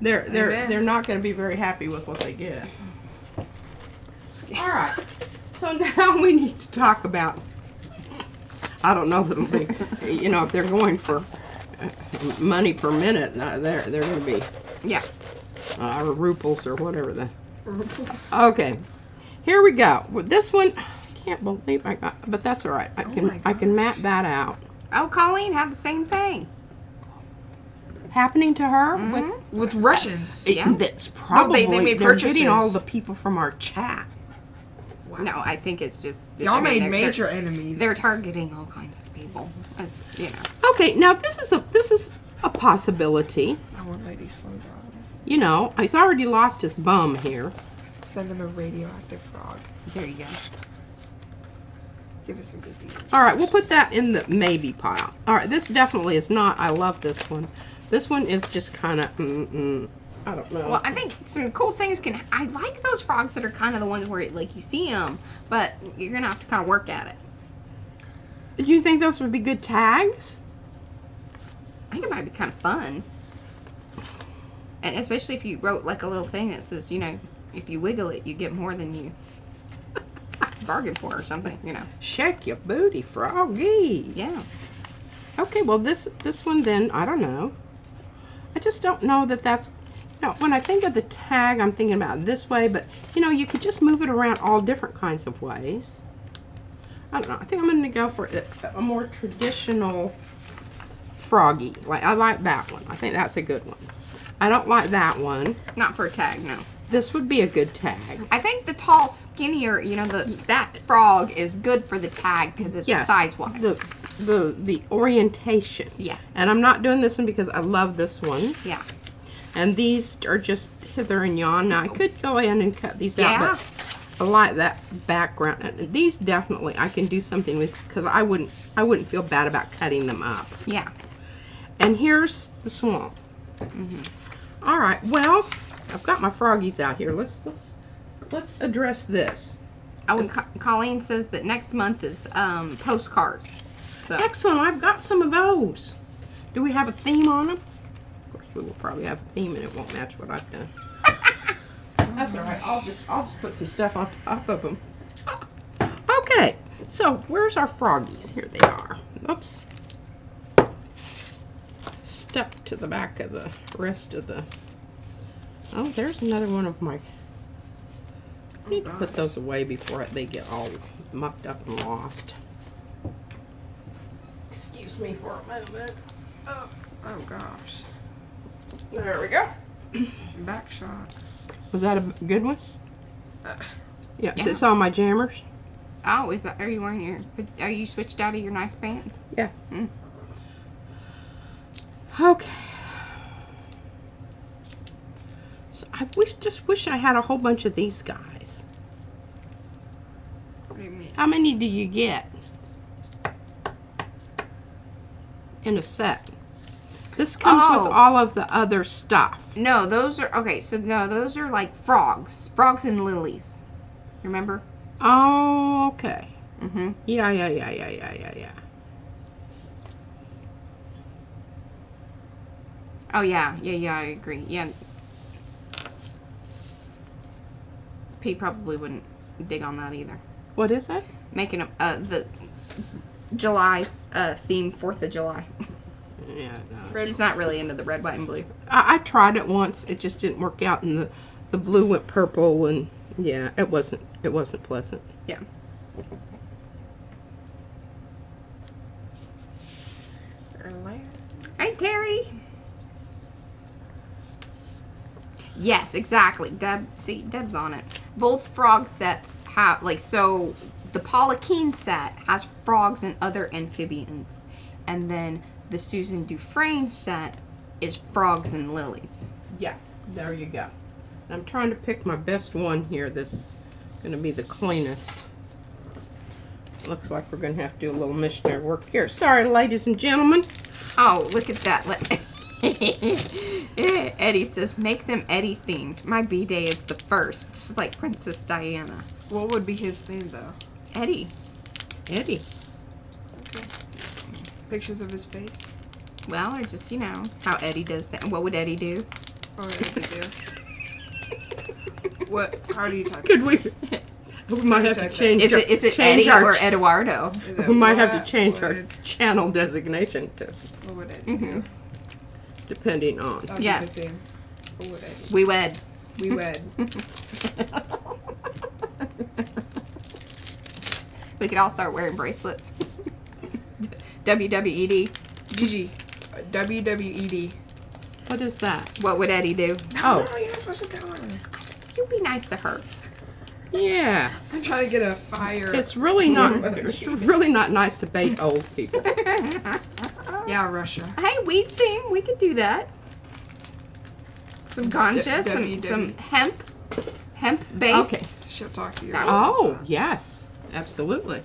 but Amen. they're not going to be very happy with what they get. All right. So now we need to talk about. I don't know that'll be. If they're going for money per minute, they're going to be. Yeah. Or ruples or whatever the. Rubles. Okay. Here we go. With this one, I can't believe I got, but that's all right. I can map that out. Oh, Colleen had the same thing. Happening to her With Russians. Yeah. that's probably they made they're getting purchases. all the people from our chat. Wow. No, I think it's just... Y'all made they're- major enemies. They're targeting all kinds of people. It's, Okay, now this is a possibility. I want lady slow down. He's already lost his bum here. Send him a radioactive frog. There you go. Give us some disease. All right, we'll put that in the maybe pile. All right, this definitely is not. I love this one. This one is just kind of, I don't know. Well, I think some cool things can... I like those frogs that are kind of the ones where, like, you see them, but you're going to have to kind of work at it. Do you think those would be good tags? I think it might be kind of fun. And especially if you wrote, like, a little thing that says, if you wiggle it, you get more than you bargained for or something, Shake your booty, Froggy. Yeah. Okay, well, this one then, I don't know. I just don't know that's... when I think of the tag, I'm thinking about it this way, but, you could just move it around all different kinds of ways. I don't know. I think I'm going to go for a more traditional Froggy. I like that one. I think that's a good one. I don't like that one. Not for a tag, no. This would be a good tag. I think the tall, skinnier, that frog is good for the tag because it's size-wise. The orientation. Yes. And I'm not doing this one because I love this one. Yeah. And these are just hither and yon. Now I could go in and cut these out, Yeah. but I like that background. And these definitely I can do something with because I wouldn't feel bad about cutting them up. Yeah. And here's the swamp. All right. Well, I've got my froggies out here. Let's address this. Oh, and Colleen says that next month is postcards. So Excellent. I've got some of those. Do we have a theme on them? Of course, we will probably have a theme, and it won't match what I've done. That's all right. I'll just put some stuff on top of them. Okay. So where's our froggies? Here they are. Oops. Stuck to the back of the rest of the. Oh, there's another one of my. I need to put those away before they get all mucked up and lost. Excuse me for a moment. Oh, Oh gosh. there we go. Back shot. Was that a good one? Yeah. Yeah. It's on my jammers. Oh, are you wearing your? Are you switched out of your nice pants? Yeah. Mm. Okay. So I just wish I had a whole bunch of these guys. What do you mean? How many do you get in a set? This comes with Oh. all of the other stuff. No, those are okay. So no, those are like frogs and lilies. Remember? Oh, okay. Mm-hmm. Yeah. Oh yeah, I agree. Yeah. Pete probably wouldn't dig on that either. What is it? Making the July's theme 4th of July. Yeah, no. She's not really into the red, white, and blue. I tried it once. It just didn't work out, and the blue went purple, and yeah, it wasn't pleasant. Yeah. Hey, Terry. Yes, exactly. Deb's on it. Both frog sets have, like, so the Paula Keen set has frogs and other amphibians. And then the Susan Dufresne set is frogs and lilies. Yeah, there you go. I'm trying to pick my best one here that's going to be the cleanest. Looks like we're going to have to do a little missionary work here. Sorry, ladies and gentlemen. Oh, look at that. Eddie says, make them Eddie themed. My B-Day is the first. It's like Princess Diana. What would be his theme, though? Eddie. Eddie. Okay. Pictures of his face? Well, or just, you know, how Eddie does that. What would Eddie do? What would Eddie do? What? How do you type? Could we might have to change. Is it change Eddie our- or Eduardo? Is it We might have what to change our would- channel designation to, What would Eddie do? depending on. That would be Yeah. the theme. What would Eddie? We wed. We wed. We could all start wearing bracelets. WWED. GG. WWED. What is that? What would Eddie do? Oh. No, you're not supposed to tell her. You be nice to her. Yeah, I'm trying to get a fire. it's really not. It's really not nice to bait old people. Yeah, Russia. Hey, weed theme. We could do that. Some ganja, some hemp based. Okay. She'll talk to you. Oh yes, absolutely.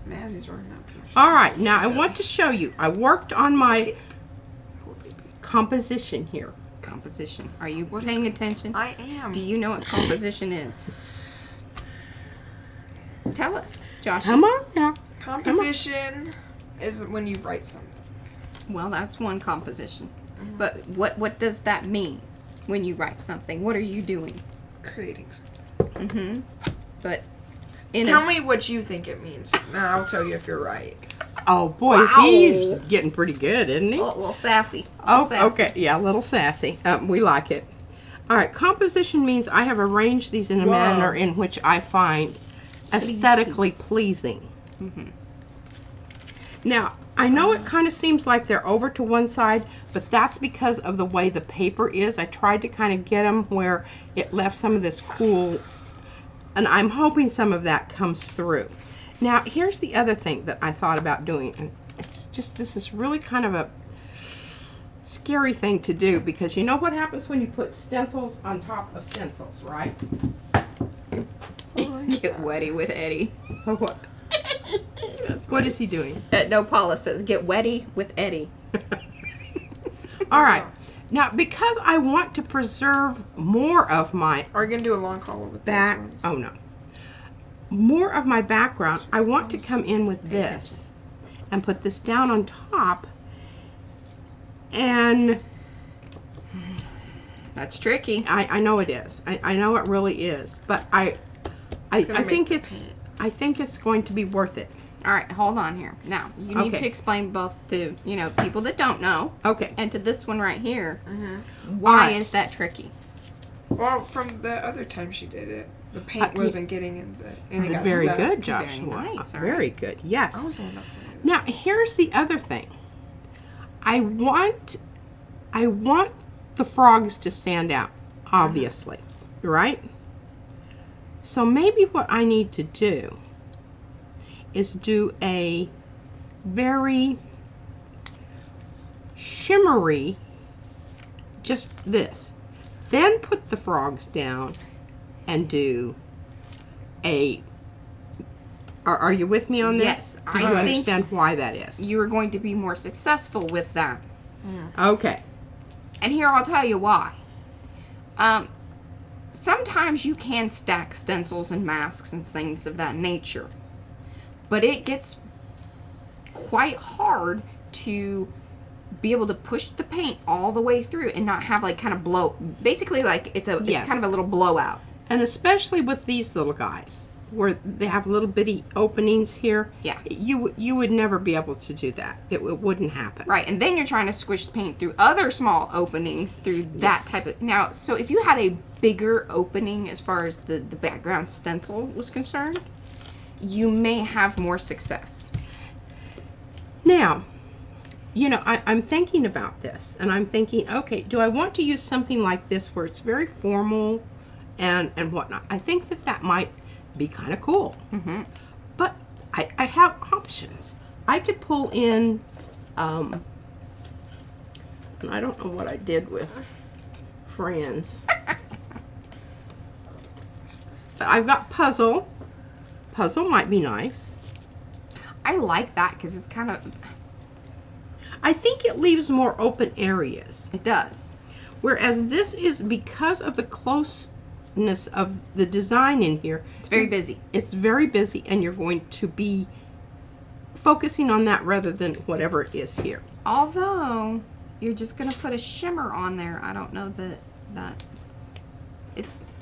Mazzy's running up here. All right, now I want to show you. I worked on my composition here. Composition. Are you What is paying attention? I am. Do you know what composition is? Tell us, Josh. Come on now. Composition is when you write something. Well, that's one composition. But what does that mean when you write something? What are you doing? Creating something. But Tell me what you think it means. Now I'll tell you if you're right. Oh boy, Wow. he's getting pretty good, isn't he? a little sassy. Oh, okay. Yeah, a little sassy. We like it. All right, composition means I have arranged these in a Whoa. manner in which I find aesthetically pleasing. Now, I know it kind of seems like they're over to one side, but that's because of the way the paper is. I tried to kind of get them where it left some of this cool, and I'm hoping some of that comes through. Now, here's the other thing that I thought about doing, and it's just, this is really kind of a scary thing to do, because you know what happens when you put stencils on top of stencils, right? Get wetty with Eddie. What? What is he doing? No, Paula says, get wetty with Eddie. All right. Now, because I want to preserve more of my Are you gonna do a long call with back, those ones? oh no, more of my background, I want to come in with this and put this down on top, and That's tricky. I know it is. I know it really is, but I gonna think make it's going to be worth it. All right, hold on here. Now, you need Okay. to explain both to, people that don't know, Okay. and to this one right here. Mm-hmm. Why Alright. is that tricky? Well, from the other time she did it, the paint wasn't getting in and it got Very stuck. good, Joshua. Very nice, all Very right. good. Yes. I was on up there. Now, here's the other thing. I want the frogs to stand out, obviously, right? So maybe what I need to do is do a very shimmery, just this. Then put the frogs down and do a... Are you with me on this? Yes, Do you I think understand why that is? You are going to be more successful with that. Okay. And here I'll tell you why. Sometimes you can stack stencils and masks and things of that nature. But it gets quite hard to be able to push the paint all the way through and not have like kind of blow. Basically like it's Yes. kind of a little blowout. And especially with these little guys, where they have little bitty openings here. Yeah. You would never be able to do that. It wouldn't happen. Right, and then you're trying to squish the paint through other small openings through that Yes. type of... Now, so if you had a bigger opening as far as the background stencil was concerned, you may have more success. Now, you know, I'm thinking about this, and I'm thinking, okay, do I want to use something like this where it's very formal and whatnot? I think that might be kind of cool. But I have options. I could pull in, and I don't know what I did with Friends. But I've got Puzzle. Puzzle might be nice. I like that because it's kind of... I think it leaves more open areas. It does. Whereas this is, because of the closeness of the design in here. It's very busy. It's very busy, and you're going to be focusing on that rather than whatever it is here. Although, you're just going to put a shimmer on there. I don't know that it's...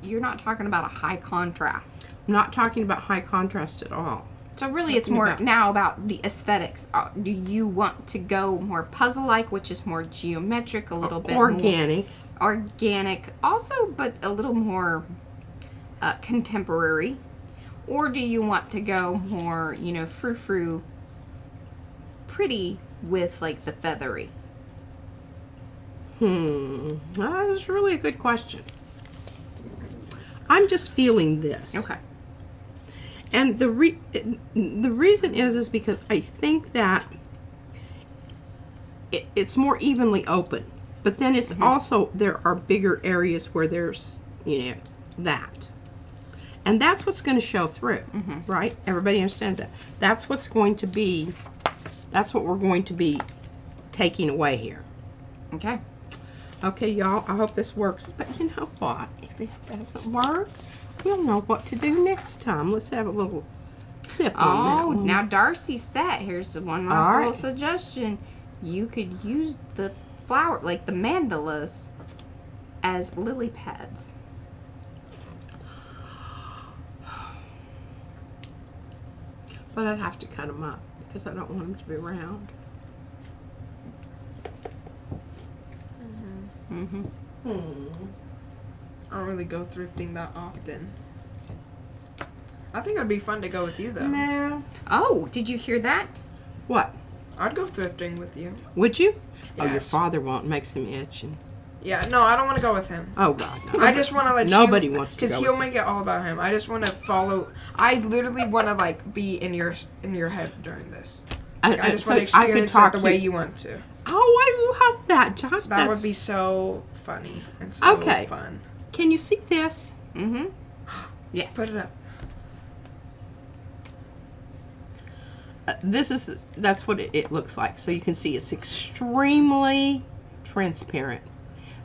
You're not talking about a high contrast. I'm not talking about high contrast at all. So really it's more now about the aesthetics. Do you want to go more puzzle-like, which is more geometric, a little bit organic. more organic, also, but a little more contemporary? Or do you want to go more, you know, frou-frou, pretty with like the feathery? That's really a good question. I'm just feeling this. Okay. And the reason is because I think that it's more evenly open, but then it's also, there are bigger areas where there's, you know, that. And that's what's going to show through, right? Everybody understands that. That's what's going to be, that's what we're going to be taking away here. Okay. Okay, y'all, I hope this works. But you know what? If it doesn't work, we'll know what to do next time. Let's have a little sip on that one. Now Darcy said, here's one last little suggestion. You could use the flower, like the mandalas, as lily pads. But I'd have to cut them up because I don't want them to be round. I don't really go thrifting that often. I think it'd be fun to go with you, though. No. Oh, did you hear that? What? I'd go thrifting with you. Would you? Oh, your Yes. father won't. Makes him itch. And... Yeah, no, I don't want to go with him. Oh, God. No. I just want to let Nobody you... wants to Because go he'll with make it all about him. I just want to follow... I literally want to, like, be in your head during this. Like, I just so want to I could experience talk it the way you- you want to. Oh, I love that, Josh. That would be so funny and so fun. Can you see this? Yes. Put it up. That's what it looks like. So you can see it's extremely transparent.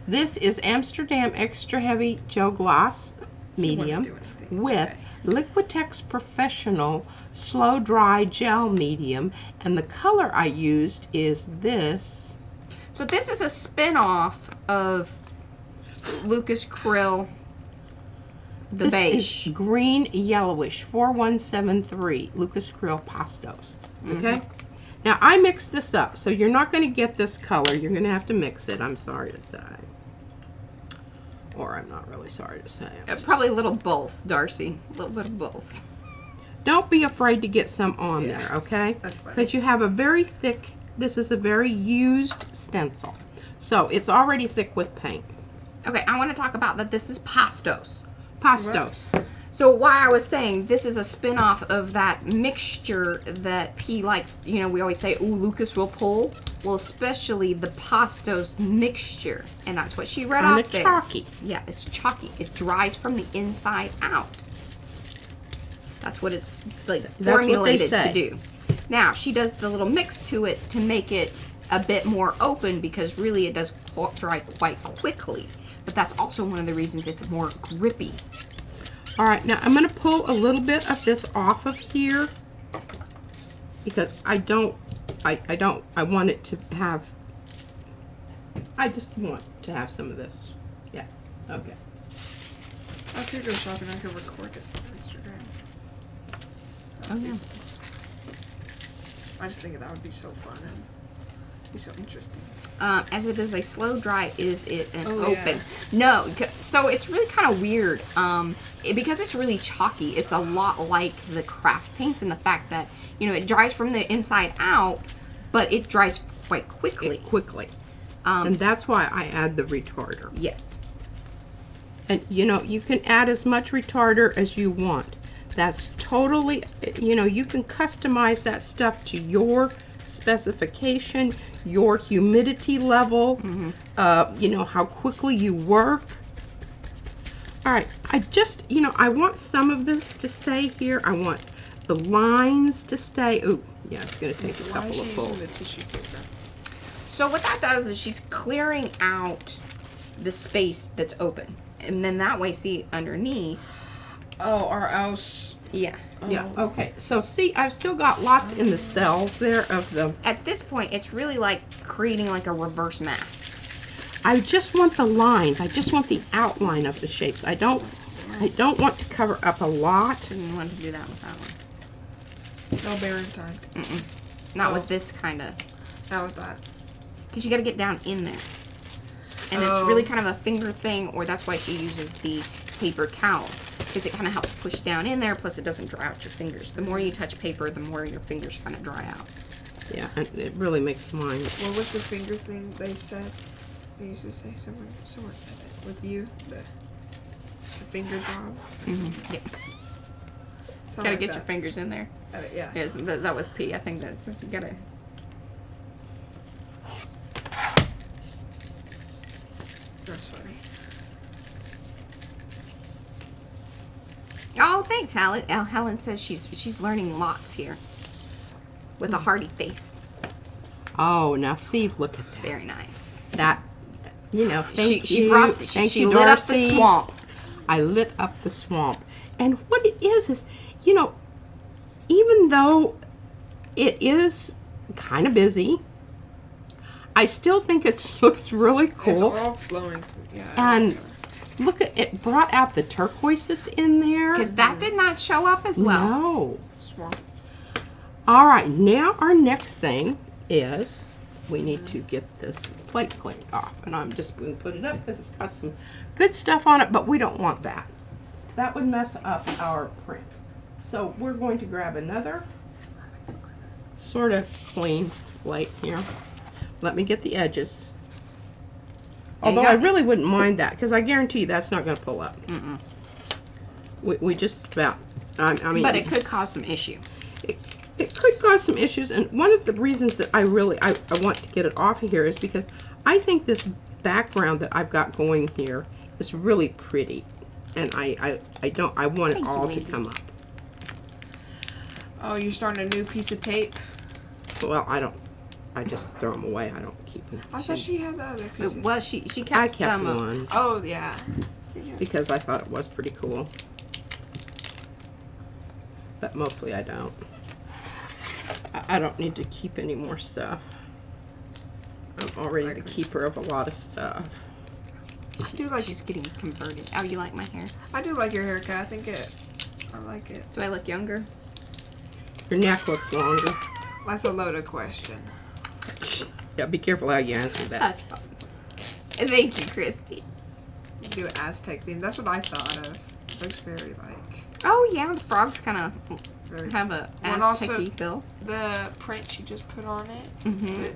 This is Amsterdam Extra Heavy Gel Gloss Medium do anything. with Okay. Liquitex Professional Slow Dry Gel Medium, and the color I used is this. So this is a spin-off of Lucas Krill, the This beige. is green yellowish 4173 Lucas Krill Pastos. Okay. Now I mixed this up, so you're not going to get this color. You're going to have to mix it. I'm sorry to say, or I'm not really sorry to say. Probably a little both, Darcy. A little bit of both. Don't be afraid to get some on Yeah, there, okay? that's fine. Because you have a very thick. This is a very used stencil, so it's already thick with paint. Okay, I want to talk about that this is Pastos. Pastos. So why I was saying this is a spin-off of that mixture that P likes, you know, we always say, ooh, Lucas will pull. Well, especially the Pastos mixture. And that's what she read Kinda off there. chalky. Yeah, it's chalky. It dries from the inside out. That's what it's like what they formulated say. to do. Now, she does the little mix to it to make it a bit more open because really it does dry quite quickly. But that's also one of the reasons it's more grippy. All right, now I'm going to pull a little bit of this off of here because I want it to have, I just want to have some of this. Yeah, okay. I could go shopping. I could record it for Instagram. Oh, yeah. I just think that would be so fun and be so interesting. As it is a slow dry, is it an Oh, open? yeah. No, so it's really kind of weird. Because it's really chalky, it's a lot like the craft paints in the fact that, you know, it dries from the inside out, but it dries quite quickly. And that's why I add the retarder. Yes. And you know, you can add as much retarder as you want. That's totally, you know, you can customize that stuff to your specification, your humidity level, you know, how quickly you work. All right, I just, you know, I want some of this to stay here. I want the lines to stay. Ooh, yeah, it's gonna take a couple of pulls. So what that does is she's clearing out the space that's open. And then that way, see, underneath. Oh, or else. Yeah. Yeah, okay. So see, I've still got lots in the cells there of the... At this point, it's really like creating like a reverse mask. I just want the lines. I just want the outline of the shapes. I don't want to cover up a lot. Didn't want to do that with that one. No bearing time. Not with this kind of. Not with that. Because you got to get down in there. And it's really kind of a finger thing, or that's why she uses the paper towel. Because it kind of helps push down in there, plus it doesn't dry out your fingers. The more you touch paper, the more your fingers kind of dry out. Yeah, and it really makes mine. What was the finger thing they said? They used to say someone said it with you. It's a finger job. Yeah. Gotta get your fingers in there. Yeah. Yes, that was P. I think that's you gotta. That's funny. Oh, thanks, Helen. Helen says she's learning lots here with a hearty face. Oh, now see, look at that. Very nice. That, you know, thank She you. brought Thank she you, lit up Darcy. the swamp. I lit up the swamp. And what it is, you know, even though it is kind of busy, I still think it looks really cool. It's all flowing. Yeah. And look at it, brought out the turquoise that's in there. Because that did not show up as well. No. Swamp. All right, now our next thing is we need to get this plate cleaned off. And I'm just going to put it up because it's got some good stuff on it, but we don't want that. That would mess up our print. So we're going to grab another sort of clean plate here. Let me get the edges. Although I really wouldn't mind that because I guarantee you that's not going to pull up. We just about, I mean. But it could cause some issue. It could cause some issues, and one of the reasons that I want to get it off of here is because I think this background that I've got going here is really pretty, and I want it all to come up. Oh, you're starting a new piece of tape? Well, I just throw them away. I don't keep them. I thought she had the other piece. Well, she kept I kept some of one Oh, yeah. because I thought it was pretty cool, but mostly I don't. I don't need to keep any more stuff. I'm already the keeper of a lot of stuff. She's getting converted. Oh, you like my hair? I do like your haircut. I like it. Do I look younger? Your neck looks longer. That's a loaded question. Yeah, be careful how you answer that. That's fine. Thank you, Christy. You do an Aztec theme. That's what I thought of. It looks very like. Oh yeah, the frogs kind of have a And also- Aztec-y feel. The print she just put on it. Mhm.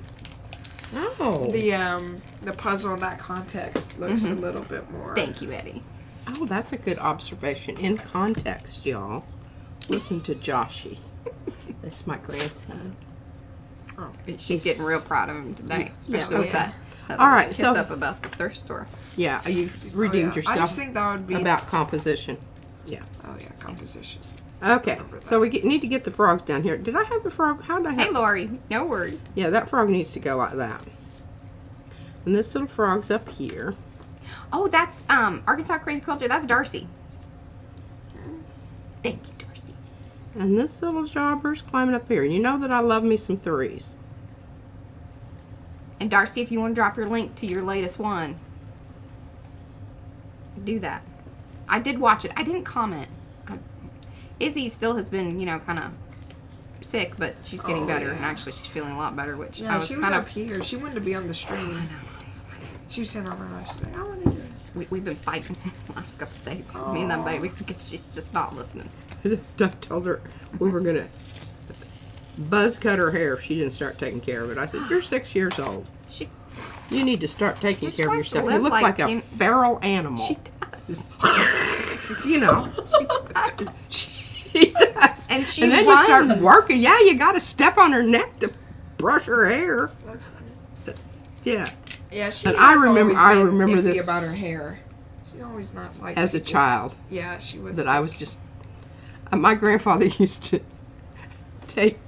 Oh. The puzzle in that context looks a little bit more. Thank you, Eddie. Oh, that's a good observation. In context, y'all. Listen to Joshy. That's my grandson. Oh. She's getting real proud of him today, especially Yeah, with okay. that All right, kiss so- up about the thrift store. Yeah, you redeemed I yourself just think that would be about composition. Yeah. Oh yeah, composition. Okay, Remember so we need to get the frogs down here. Did I have the frog? How did I have? Hey, Lori, no worries. Yeah, that frog needs to go like that. And this little frog's up here. Oh, that's Arkansas Crazy Quilter. That's Darcy. Thank you, Darcy. And this little jobber's climbing up here. You know that I love me some threes. And Darcy, if you want to drop your link to your latest one, do that. I did watch it. I didn't comment. Izzy still has been, kind of sick, but she's getting better, and actually she's feeling a lot better, which Yeah, I was she was kind up of... here. She wanted to be on the stream. She was sitting on her lap. She's like, I want to do it. We've been fighting the last couple of days, me and that baby, because she's just not listening. I told her we were gonna. buzz cut her hair if she didn't start taking care of it. I said, "You're 6 years old. She You need to start taking just care of wants to yourself. You live look like a in- feral animal." she does. You know. She does. She does. And she and then runs. you start working. Yeah, you got to step on her neck to brush her hair. That's funny. Yeah. Yeah, she. And has I remember- always I been remember iffy this- about her hair. She always not like As a people. child, Yeah, she was. that I was just. My grandfather used to take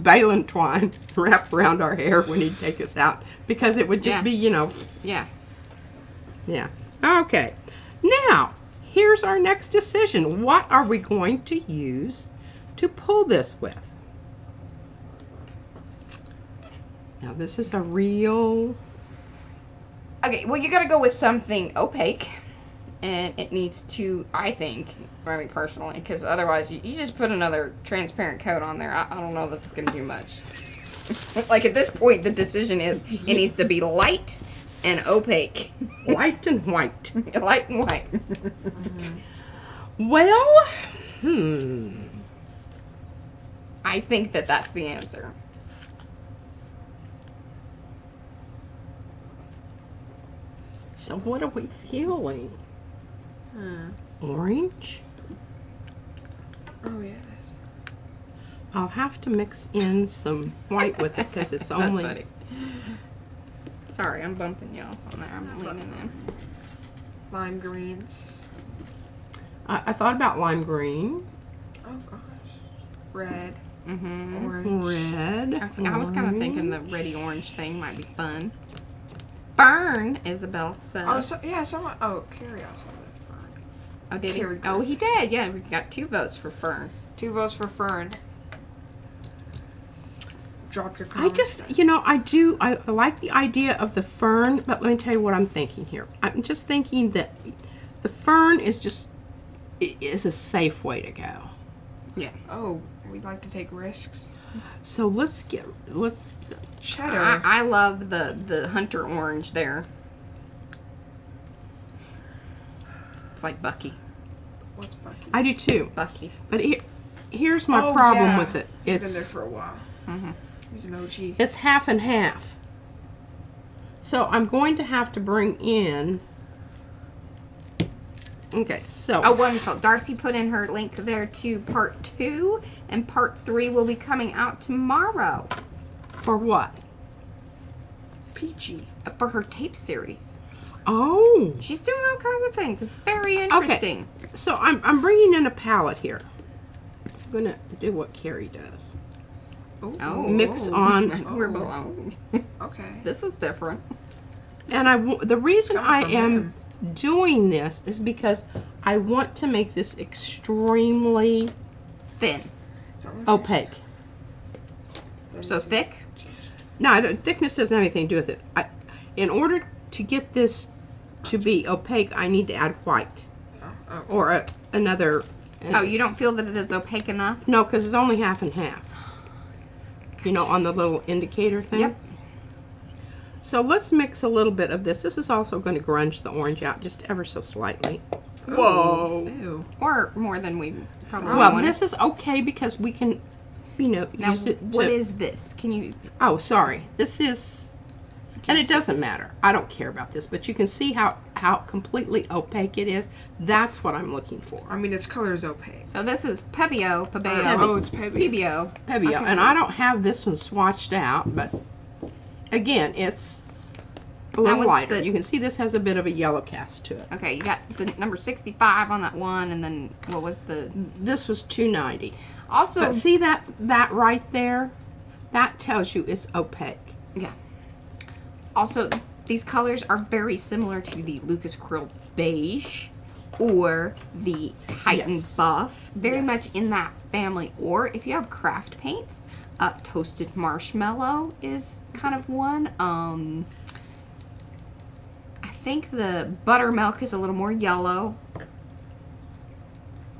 baling twine, wrap around our hair when he'd take us out because it would just Yeah. be, you know. Yeah. Yeah. Okay. Now, here's our next decision. What are we going to use to pull this with? Now, this is a real... Okay, well, you gotta go with something opaque. And it needs to, I think, I mean, personally, because otherwise you just put another transparent coat on there. I don't know that it's gonna do much. Like, at this point, the decision is it needs to be light and opaque. Light and white. Light and white. Well, I think that that's the answer. so what are we feeling? Orange? Oh yes. I'll have to mix in some white with it because it's That's only... funny. Sorry, I'm bumping you off on there. I'm leaning in. Lime greens. I thought about lime green, Oh gosh. Red. Mm-hmm. Orange. red. I was kind of thinking the reddy orange thing might be fun. Fern, Isabel says. Oh, so, yeah. Someone. Oh, Carrie also voted Fern. Oh, did he? Carrie Oh, he Griffiths. did. Yeah, we got 2 votes for Fern. 2 votes for Fern. Drop your I comments. just, you know, I like the idea of the fern, but let me tell you what I'm thinking here. I'm just thinking that the fern is a safe way to go. Yeah. Oh, we like to take risks. So let's Cheddar. I love the hunter orange there. It's like Bucky. What's Bucky? I do too. Bucky. But here's my Oh, problem yeah. with it. He's been there It's for a while. Mm-hmm. He's an OG. it's half and half. So I'm going to have to bring in. Okay, so Oh, wonderful. Darcy put in her link there to part 2, and part 3 will be coming out tomorrow for what? Peachy. for her tape series. Oh, She's doing all kinds of things. It's very interesting. so I'm bringing in a palette here. I'm gonna do what Carrie does. Oh. Mix on, We're below. Okay. This is different. and the reason Coming I from am him. doing this is because I want to make this extremely Thin. opaque. So thick? No, thickness doesn't have anything to do with it. In order to get this to be opaque, I need to add white Oh, or another. Oh, you don't feel that it is opaque enough? No, because it's only half and half. You know, on the little indicator thing. Yep. So let's mix a little bit of this. This is also going to grunge the orange out just ever so slightly. Whoa. Ew. Or more than we probably Well, wanted. this is okay because we can, you know, Now, use it what to... is this? Can you... Oh, sorry. This is... And it doesn't matter. I don't care about this, but you can see how completely opaque it is. That's what I'm looking for. I mean, its color is opaque. So this is Pebeo. Oh, it's Pebby. Pebeo. Pebeo. Okay. And I don't have this one swatched out, but again, it's a little what's lighter. the- You can see this has a bit of a yellow cast to it. Okay, you got the number 65 on that one, and then what was the... This was $2.90. Also... But see that right there? That tells you it's opaque. Yeah. Also, these colors are very similar to the Lucas Krill Beige or the Titan Yes. Buff. Very Yes. much in that family. Or if you have craft paints, Toasted Marshmallow is kind of one. I think the Buttermilk is a little more yellow.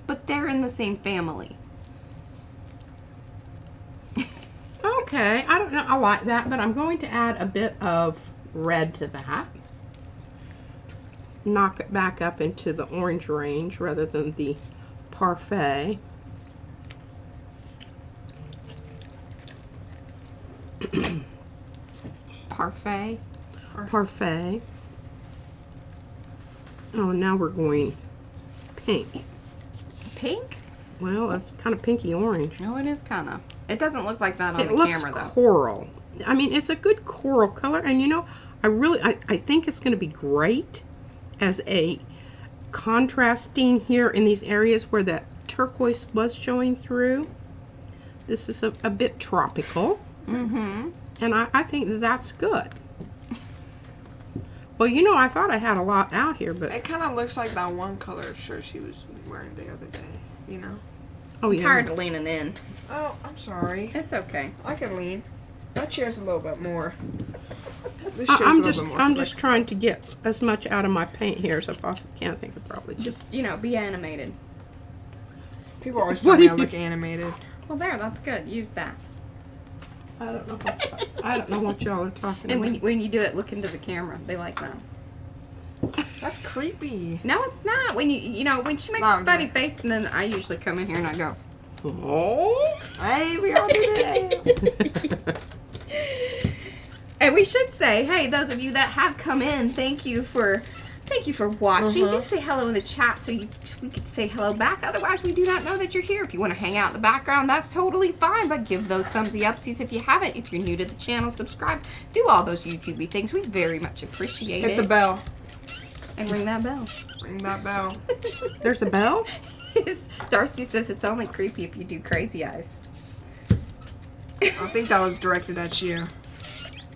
But they're in the same family. Okay, I don't know. I like that, but I'm going to add a bit of red to that. Knock it back up into the orange range rather than the parfait. Parfait. Parfait. Oh, now we're going pink. Pink? Well, it's kind of pinky orange. No, it is kind of. It doesn't look like that on It the looks camera, though. coral. I mean, it's a good coral color, and you know, I think it's going to be great as a contrasting here in these areas where that turquoise was showing through. This is a bit tropical. Mm-hmm. And I think that's good. Well, you know, I thought I had a lot out here, but... It kind of looks like that one color shirt she was wearing the other day, you know? Oh, I'm yeah. tired of leaning in. Oh, I'm sorry. It's okay. I can lean. That chair's a little bit more. This chair's a I'm little bit more just flexible. trying to get as much out of my paint here as I possibly can. I think I probably just... Just, you know, be animated. People always What tell me do I you- look animated. Well, there, that's good. Use that. I don't know. I don't know what y'all are talking And about. when you do it, look into the camera. They like that. That's creepy. No, it's not. When you know, when she makes No, a funny okay. face, and then I usually come in here and I go, Oh. Hey, we all do that. And we should say, hey, those of you that have come in, thank you for watching. Do say hello in the chat so we can say hello back. Otherwise, we do not know that you're here. If you want to hang out in the background, that's totally fine. But give those thumbsy upsies if you haven't. If you're new to the channel, subscribe. Do all those YouTubey things. We very much appreciate Hit it. the bell. And ring that bell. Ring that bell. There's a bell? Darcy says it's only creepy if you do crazy eyes. I think that was directed at you.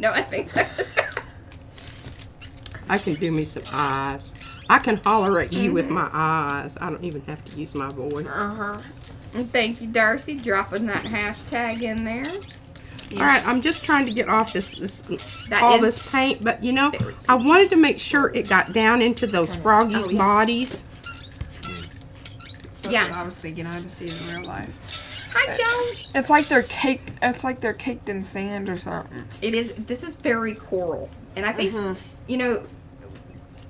No, I think I can do me some eyes. I can holler at you with my eyes. I don't even have to use my voice. Uh-huh. And thank you, Darcy, dropping that hashtag in there. All right, I'm just trying to get off this That all is this paint, but you know, very I wanted to make sure it got down into those froggies' Oh, yeah. bodies. That's Yeah. what I was thinking. I had to see it in real life. Hi, Joan. It's like they're caked. It's like they're caked in sand or something. It is. This is very coral, and I think you know,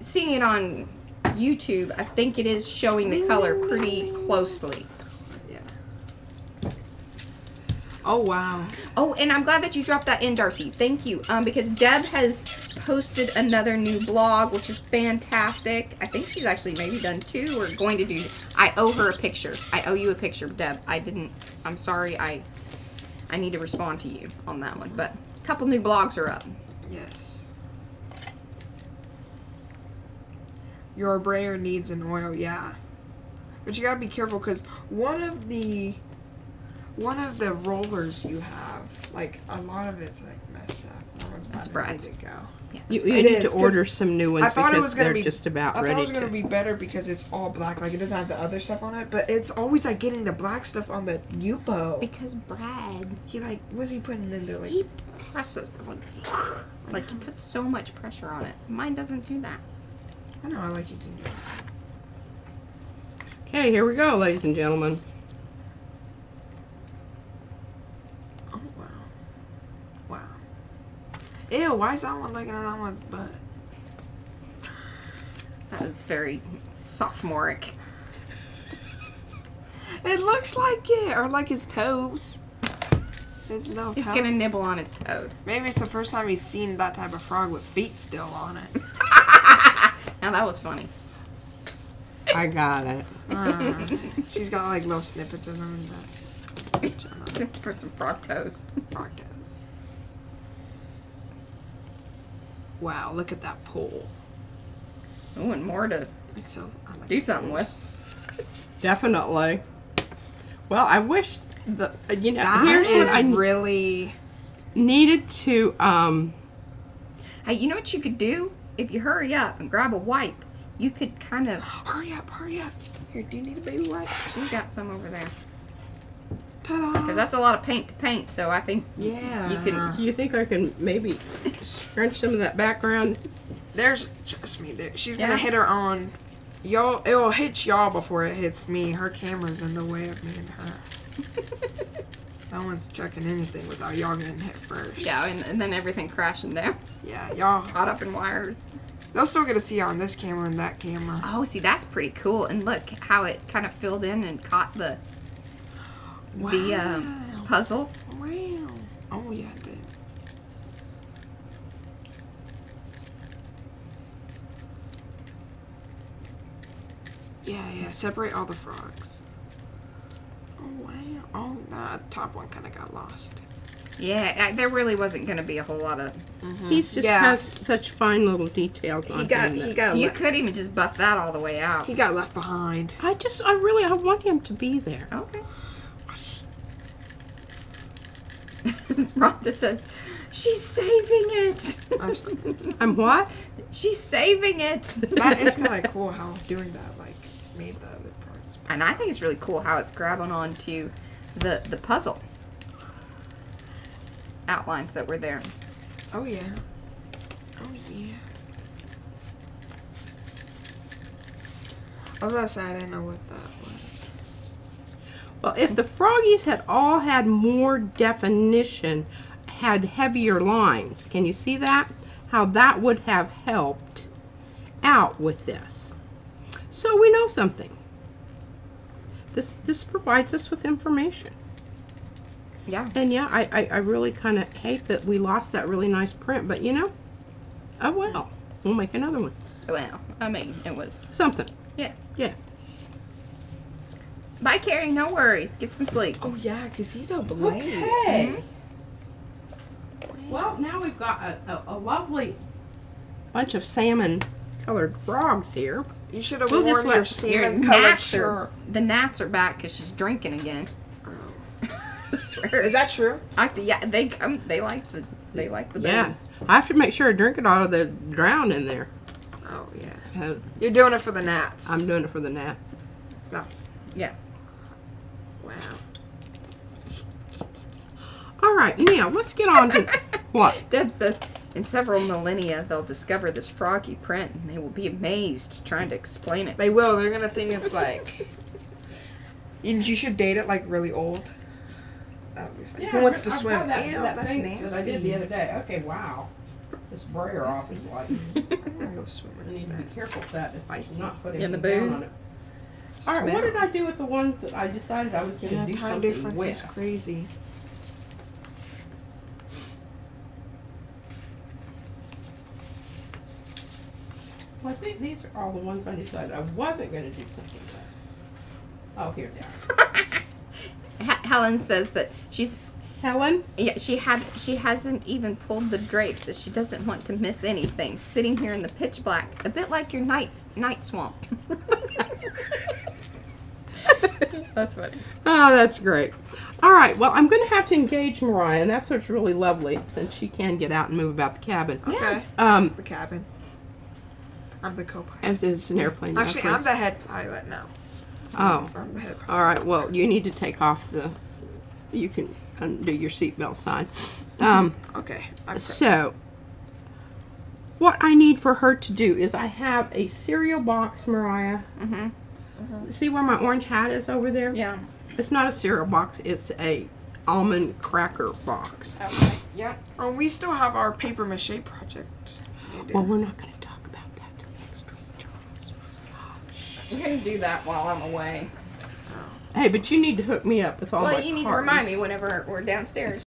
seeing it on YouTube, I think it is showing the color pretty closely. Yeah. Oh wow. Oh, and I'm glad that you dropped that in, Darcy. Thank you. Because Deb has posted another new blog, which is fantastic. I think she's actually maybe done 2 or going to do. I owe her a picture. I owe you a picture, Deb. I didn't. I'm sorry. I need to respond to you on that one. But a couple new blogs are up. Yes. Your brayer needs an oil, yeah. But you gotta be careful because one of the rollers you have, like a lot of it's like messed up. That one's That's about ready Brad's. to go. Yeah, You It need is, to 'cause order some new ones I thought it because was gonna they're be just about I thought ready it was gonna to. be better because it's all black, like it doesn't have the other stuff on it. But it's always like getting the black stuff on the Yupo. because Brad, He like, what's he putting in there? Like, he presses like he puts so much pressure on it. Mine doesn't do that. I know I like using it. Okay, here we go, ladies and gentlemen. Oh wow, wow. Ew, why is that one looking at that one's butt? That is very sophomoric. It looks like it, or like his toes. His little He's toes. gonna nibble on his toes. Maybe it's the first time he's seen that type of frog with feet still on it. Now that was funny. I got it. She's got like little snippets of them in the For some frog toes. frog toes. Wow, look at that pole. Oh, and more to It's so I like do the something poles. with. Definitely. Well, I wish the you know That here's what is I really. needed to Hey, you know what you could do? If you hurry up and grab a wipe, you could kind of. Hurry up, hurry up. Here, do you need a baby wipe? She's got some over there. Ta-da. Because that's a lot of paint to paint, so I think Yeah. you can. you think I can maybe scrunch some of that background? There's, trust me, she's Yeah. gonna hit her on. Y'all, it'll hit y'all before it hits me. Her camera's in the way of me and her. No one's checking anything without y'all getting hit first. Yeah, and then everything crashing down. Yeah, y'all. Caught up in wires. They'll still get to see on this camera and that camera. Oh, see, that's pretty cool. And look how it kind of filled in and caught the puzzle. Wow. Oh yeah, it did. Yeah. Separate all the frogs. Oh, wow. Oh, that top one kind of got lost. Yeah, there really wasn't going to be a whole lot of... He just has such fine little details on him. You could even just buff that all the way out. He got left behind. I want him to be there. Okay. Rhonda says, she's saving it. I'm what? She's saving it. That is kind of cool how doing that, like, made the other parts. And I think it's really cool how it's grabbing onto the puzzle outlines that were there. Oh, yeah. Oh, yeah. I was about to say, I didn't know what that was. Well, if the Froggies had all had more definition, had heavier lines, can you see that? How that would have helped out with this. So we know something. This provides us with information. Yeah. And yeah, I really kind of hate that we lost that really nice print, but you know, oh well, we'll make another one. Well, I mean, it was... Something. Yeah. Yeah. Bye, Carrie. No worries. Get some sleep. Oh, yeah, because he's a blade. Okay. Well, now we've got a lovely bunch of salmon colored frogs here. You should have We'll worn just your let salmon colored gnats are, shirt. the gnats are back because she's drinking again. I swear. Is that true? Yeah, they come. They like the Yes. booze. I have to make sure I drink it out of the drown in there. Oh, yeah. Uh, You're doing it for the gnats. I'm doing it for the gnats. No. Yeah. Wow. All right, now let's get on to what? Deb says, in several millennia, they'll discover this froggy print and they will be amazed trying to explain it. They will. They're going to think it's like... You should date it like really old. That would be fun. Who wants to swim? Ew, that's nasty. That I did the other day. Okay, wow. This brayer off is like... I'm going to go swimming. I need to be careful with that. Spicy. Not put In the anything down booze? on it. All right, what did I do with the ones that I decided I was going to Yeah, do time something difference with? is crazy. Well, I think these are all the ones I decided I wasn't going to do something with. Oh, here they are. Helen says that she's Helen? she hasn't even pulled the drapes as she doesn't want to miss anything. Sitting here in the pitch black, a bit like your night swamp. That's funny. Oh, that's great. All right, well, I'm going to have to engage Mariah, and that's what's really lovely, since she can get out and move about the cabin. Okay. Um, The cabin. I'm the co-pilot. as it's an airplane Actually, I'm reference. the head pilot now. Oh, I'm the head pilot. all right. Well, you need to take off the. You can undo your seatbelt sign. Okay. I'm So, what I need for her to do is I have a cereal box, Mariah. See where my orange hat is over there? Yeah. It's not a cereal box. It's a almond cracker box. Okay. Yeah. Oh, we still have our paper mache project. Well, we're not going to talk about that till next week, Charles. I'm gonna do that while I'm away. Hey, but you need to hook me up with all my Well, you need to cards. remind me whenever we're downstairs.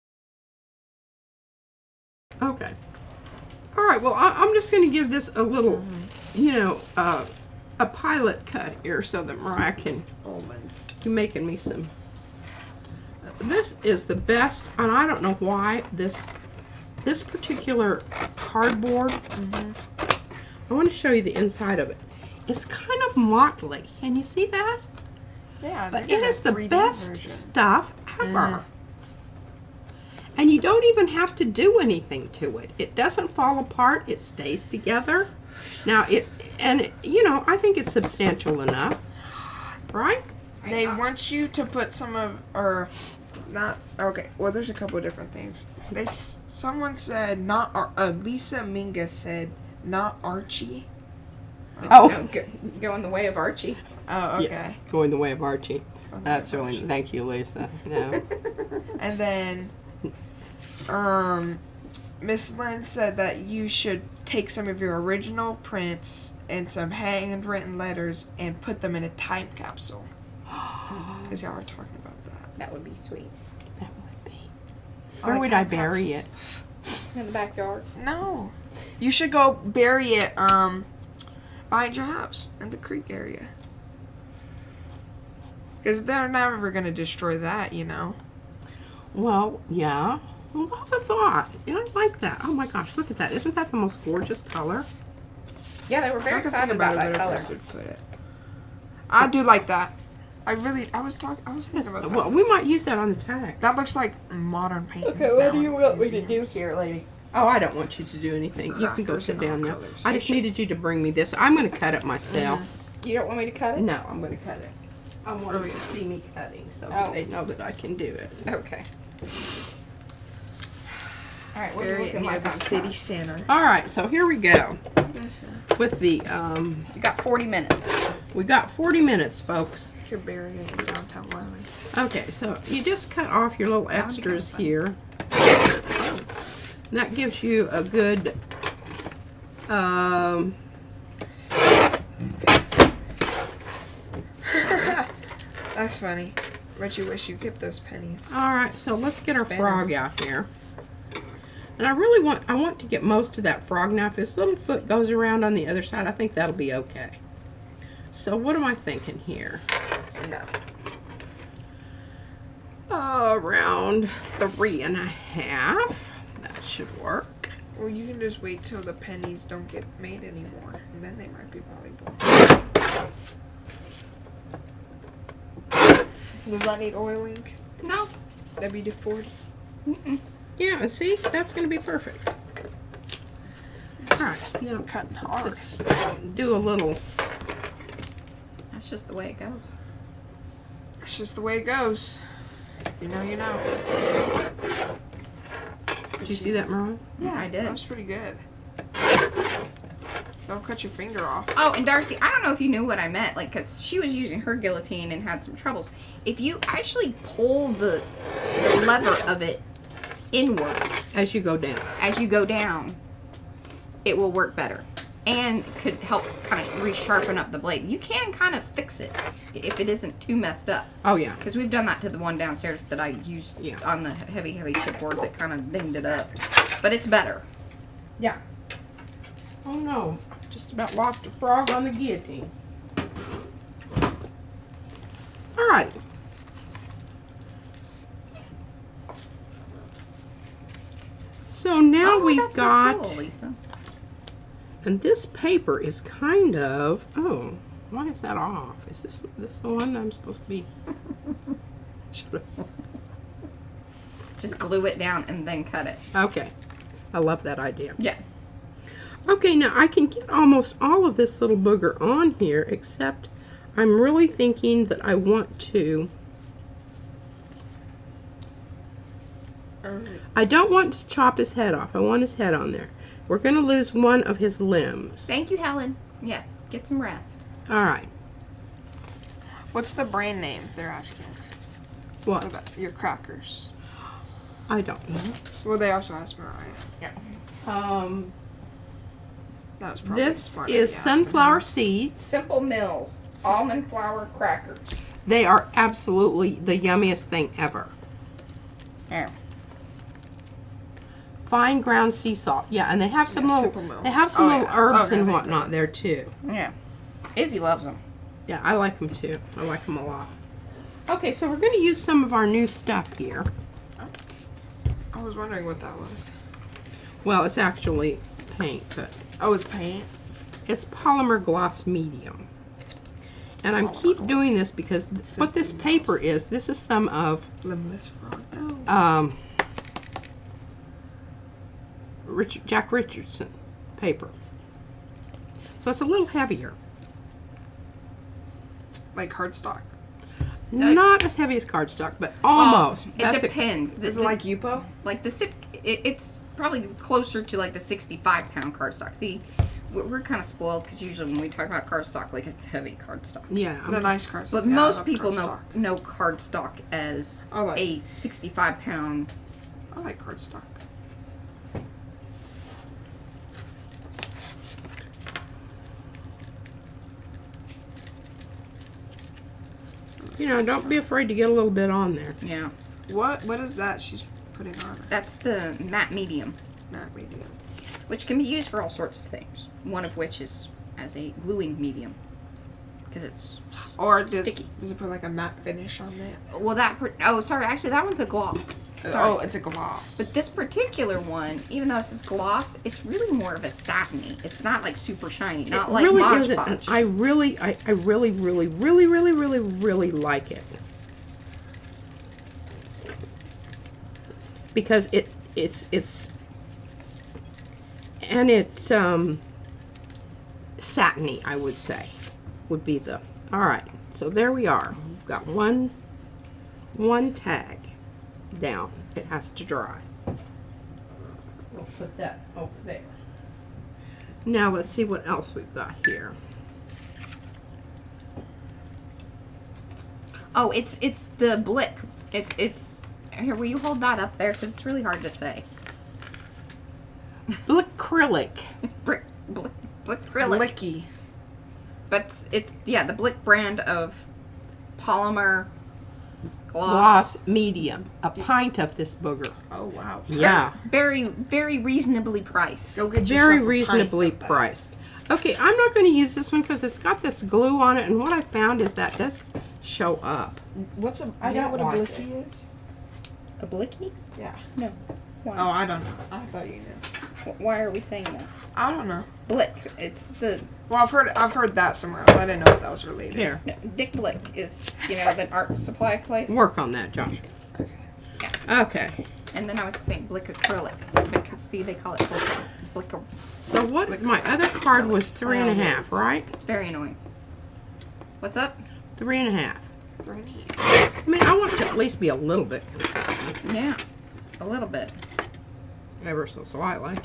Okay. All right. Well, I'm just going to give this a little, you know, a pilot cut here so that Mariah can Almonds. be making me some. This is the best, and I don't know why this particular cardboard. I want to show you the inside of it. It's kind of motley. Can you see that? Yeah, But they it did a is the 3D best version. stuff ever. And you don't even have to do anything to it. It doesn't fall apart. It stays together. Now you know, I think it's substantial enough, right? They want you to put some of, or not. Okay, well, there's a couple of different things. Someone said not. Lisa Mingus said not Archie. Oh, Go in the way of Archie. Oh, okay. yeah, going the way of Archie. That's way of really. Archie. Thank you, Lisa. No. And then, Miss Lynn said that you should take some of your original prints and some handwritten letters and put them in a time capsule. Because y'all were talking about that. That would be sweet. That would be. I Where like would I time bury capsules. it? In the backyard. No. You should go bury it behind your house in the creek area. Because they're never going to destroy that, you know. Well, yeah. Well, that's a thought. Yeah, I like that. Oh my gosh, look at that. Isn't that the most gorgeous color? Yeah, they were very I could excited think about it that better if color. this would fit it. I do like that. I was thinking about that. Well, we might use that on the tag. That looks like modern paintings. Okay, what do you now. want me to do here, lady? Oh, I don't want you to do anything. You can go Crackers sit and all down now. colors. I just needed you to bring me this. I'm going to cut it myself. You don't want me to cut it? No, I'm going to cut it. I want them to see me cutting so that they know that I can do it. Okay. All right, what are you Very looking near like the on city top? center. All right, so here we go with the, You got 40 minutes. we got 40 minutes, folks. You're burying in downtown Wiley. Okay, so you just cut off your little That would be kinda extras fun. here. And that gives you a good, That's funny. Bet you wish you kept those pennies. all right, so let's get our Spinner. frog out here. And I want to get most of that frog. Now, if his little foot goes around on the other side, I think that'll be okay. So what am I thinking here? No. Around 3.5. That should work. Well, you can just wait till the pennies don't get made anymore, and then they might be valuable. Does that need oiling? No. WD-40? Yeah, and see, that's going to be perfect. All right, now Cutting hard. let's do a little. That's just the way it goes. It's just the way it goes. If you know, you know. Did you see that, Mariah? Yeah, I did. That was pretty good. Don't cut your finger off. Oh, and Darcy, I don't know if you knew what I meant, like, because she was using her guillotine and had some troubles. If you actually pull the lever of it inward As you go down. as you go down, it will work better and could help kind of resharpen up the blade. You can kind of fix it if it isn't too messed up. Oh, yeah. Because we've done that to the one downstairs that I used Yeah. on the heavy chipboard that kind of dinged it up. But it's better. Yeah. Oh, no. Just about lost a frog on the guillotine. All right. So now we've that's so got, cool, Lisa. and this paper is kind of, oh, why is that off? Is this the one that I'm supposed to be? Should've- Just glue it down and then cut it. Okay. I love that idea. Yeah. Okay, now I can get almost all of this little booger on here, except I'm really thinking that I want to, I don't want to chop his head off. I want his head on there. We're going to lose one of his limbs. Thank you, Helen. Yes, get some rest. All right. What's the brand name they're asking? What? For your crackers. I don't know. Well, they also asked Mariah. That was probably This smart is idea, sunflower seeds. Simple Mills almond flour crackers. They are absolutely the yummiest thing ever. There. Fine ground sea salt. Yeah, and they have some Yeah, little, Simple Mills. they have some Oh, little yeah. herbs Okay, and they do. whatnot there too. Yeah. Izzy loves them. Yeah, I like them too. I like them a lot. Okay, so we're going to use some of our new stuff here. I was wondering what that was. Well, it's actually paint, but Oh, it's paint? it's polymer gloss medium. And I keep doing this because what this paper is, this is some of Limbless frog. Oh. Jack Richardson paper. So it's a little heavier. Like cardstock. Not as heavy as cardstock, but almost. It depends. Is it like Yupo? like the sip? It's probably closer to like the 65-pound cardstock. See, we're kind of spoiled because usually when we talk about cardstock, like it's heavy cardstock. Yeah. The nice cardstock. But Yeah, I most love people cardstock. know cardstock as I like- a 65-pound. I like cardstock. You know, don't be afraid to get a little bit on there. Yeah, What is that she's putting on her? that's the matte medium, Not medium. which can be used for all sorts of things. One of which is as a gluing medium. because it's Or does sticky. it put like a matte finish on it? Well, sorry, actually that one's a gloss. Sorry. Oh, it's a gloss. But this particular one, even though it's a gloss, it's really more of a satiny. It's not like super shiny, not like really Mod isn't. Podge. I really like it. Because it's satiny, I would say, would be the. All right, so there we are. We've got one tag down. It has to dry. We'll put that over there. Now let's see what else we've got here. Oh, it's the Blick. It's here. Will you hold that up there? Because it's really hard to say. Acrylic. Blick acrylic. Blicky. But it's the Blick brand of polymer Gloss medium. A pint of this booger. Oh wow. Yeah. Very, very reasonably priced. Go get Very yourself a reasonably pint of that. priced. Okay, I'm not going to use this one because it's got this glue on it, and what I found is that does show up. What's a? I You know don't what a like blicky is? A Blicky? Yeah. No. Why? Oh, I don't know. I thought you knew. Why are we saying that? I don't know. Blick. It's the Well, I've heard that somewhere else. I didn't know if that was related. Here, no, Dick Blick is the art supply place. work on that, Josh. Okay. Okay. And then I was saying Blick acrylic because see they call it Blick. So what? My other card was 3.5, right? It's very annoying. What's up? 3.5. 3.5. I mean, I want to at least be a little bit consistent, Yeah, a little bit. ever so slightly.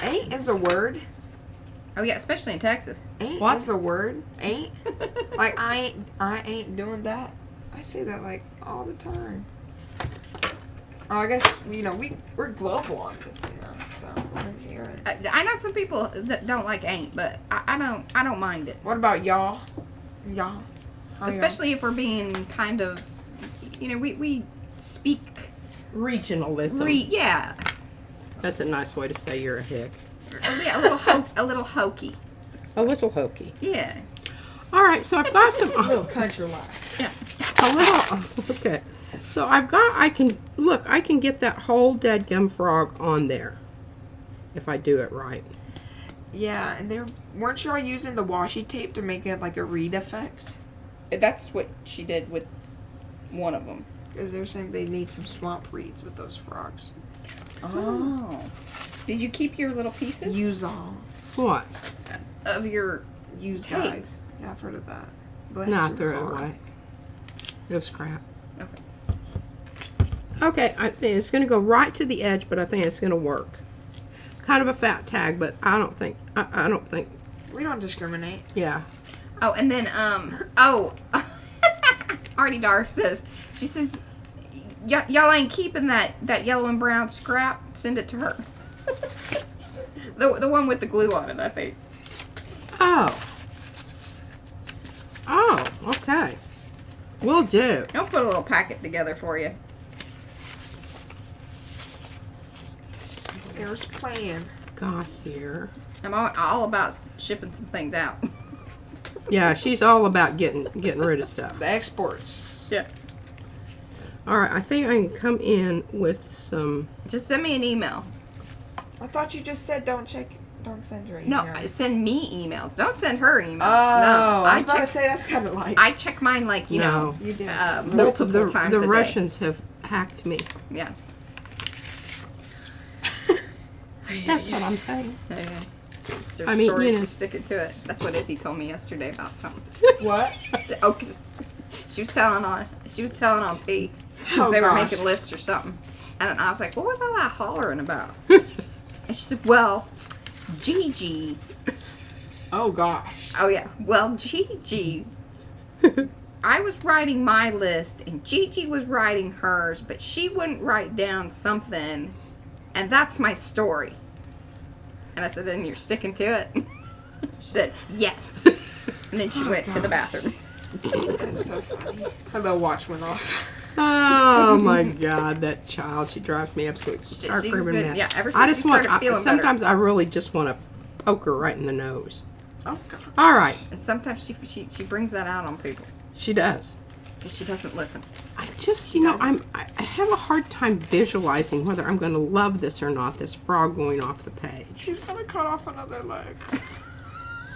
Ain't is a word. Oh yeah, especially in Texas. Ain't What? is a word. Ain't. Like I ain't doing that. I say that like all the time. Oh, I guess we're global on this, so we're hearing. I know some people that don't like ain't, but I don't mind it. What about y'all? Y'all. How y'all? Especially if we're being kind of, we speak. Regionalism. Yeah, That's a nice way to say you're a hick. a little hokey. A little hokey. Yeah. All right, so I've got some. A little country life. Yeah. A little. Okay. So I can get that whole dadgum frog on there. If I do it right. Yeah, and weren't y'all using the washi tape to make it like a reed effect? That's what she did with one of them. Because they're saying they need some swamp reeds with those frogs. Oh. Did you keep your little pieces? Use all. What? Of your Use tape. guys. Yeah, I've heard of that. Bless No, I your threw it heart. away. It was crap. Okay. Okay, I think it's going to go right to the edge, but I think it's going to work. Kind of a fat tag, but I don't think. I don't think. We don't discriminate. Yeah. Oh, and then Artie Dar says y'all ain't keeping that yellow and brown scrap. Send it to her. the one with the glue on it, I think. Oh. Oh. Okay. Will do. I'll put a little packet together for you. There's plan. Got here. I'm all about shipping some things out. Yeah, she's all about getting rid of stuff. The exports. Yeah. All right, I think I can come in with some. Just send me an email. I thought you just said don't send her emails. No, send me emails. Don't send her emails. Oh, no, I was about to say that's kind of like. I check mine like No. You did. multiple times The a day. Russians have hacked me. Yeah. That's what I'm saying. Okay. It's her I mean, story. you know- She's sticking to it. That's what Izzy told me yesterday about something. What? Oh, 'cause she was telling on P. 'Cause Oh, they were gosh. making lists or something. And I was like, what was all that hollering about? And she said, well, Gigi. Oh gosh. Oh, yeah. Well, Gigi. I was writing my list and Gigi was writing hers, but she wouldn't write down something. And that's my story. And I said, then you're sticking to it? She said, yes. And then she went to the bathroom. That's so funny. Her little watch went off. Oh my God, that child! She drives me absolutely She's screaming been- mad. yeah, ever I since just she started feeling sometimes I really just want to poke her right in the nose. Oh God. All right. And sometimes she brings that out on people She does. because she doesn't listen. I just, you know, I have a hard time visualizing whether I'm going to love this or not, this frog going off the page. She's gonna cut off another leg.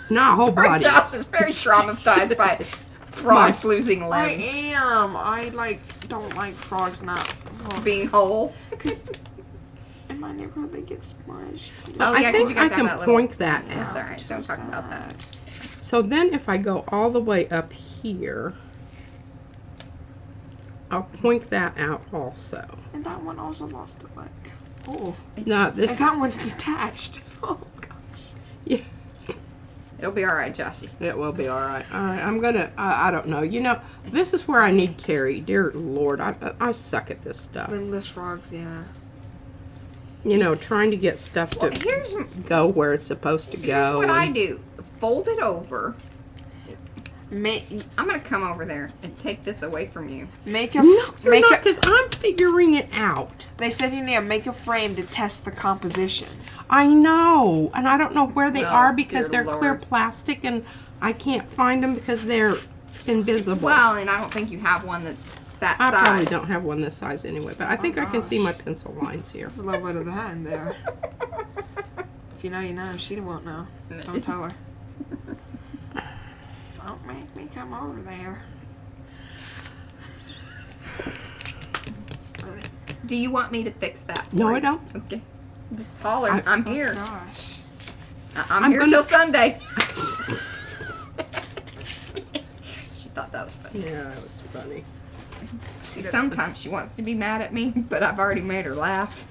Not a whole body. Josh is very traumatized by frogs losing I limbs. am. I don't like frogs not Being whole. because in my neighborhood they get smudged. Oh, I yeah, 'cause think you guys I have can that little- point that That's out. alright. Don't talk about that. So then if I go all the way up here, I'll point that out also. And that one also lost a leg. Oh. No, this And that one's detached. Oh gosh. yeah, It'll be all right, Joshy. it will be all right. All right, I'm gonna. I don't know. You know, this is where I need Carrie. Dear Lord, I suck at this stuff. Limbless frogs, yeah. You know, trying to get stuff Well, to here's go where it's supposed to go. what I do. Fold it over. Make I'm gonna come over there and take this away from you. make a No, you're make not, a. because I'm figuring it out. They said you need to make a frame to test the composition. I know, and I don't know where they Oh, are because dear they're clear Lord. plastic, and I can't find them because they're invisible. Well, and I don't think you have one that's that I size. probably don't have one this size anyway, but I think I can see gosh. my pencil lines here. There's a little bit of that in there. If you know, you know. She won't know. Don't tell her. Don't make me come over there. It's funny. Do you want me to fix that? No, for I you? don't. Okay. Just holler. I- I'm here. Gosh. I'm I'm here gonna- till Sunday. She thought that was funny. Yeah, that was funny. See, sometimes she wants to be mad at me, but I've already made her laugh.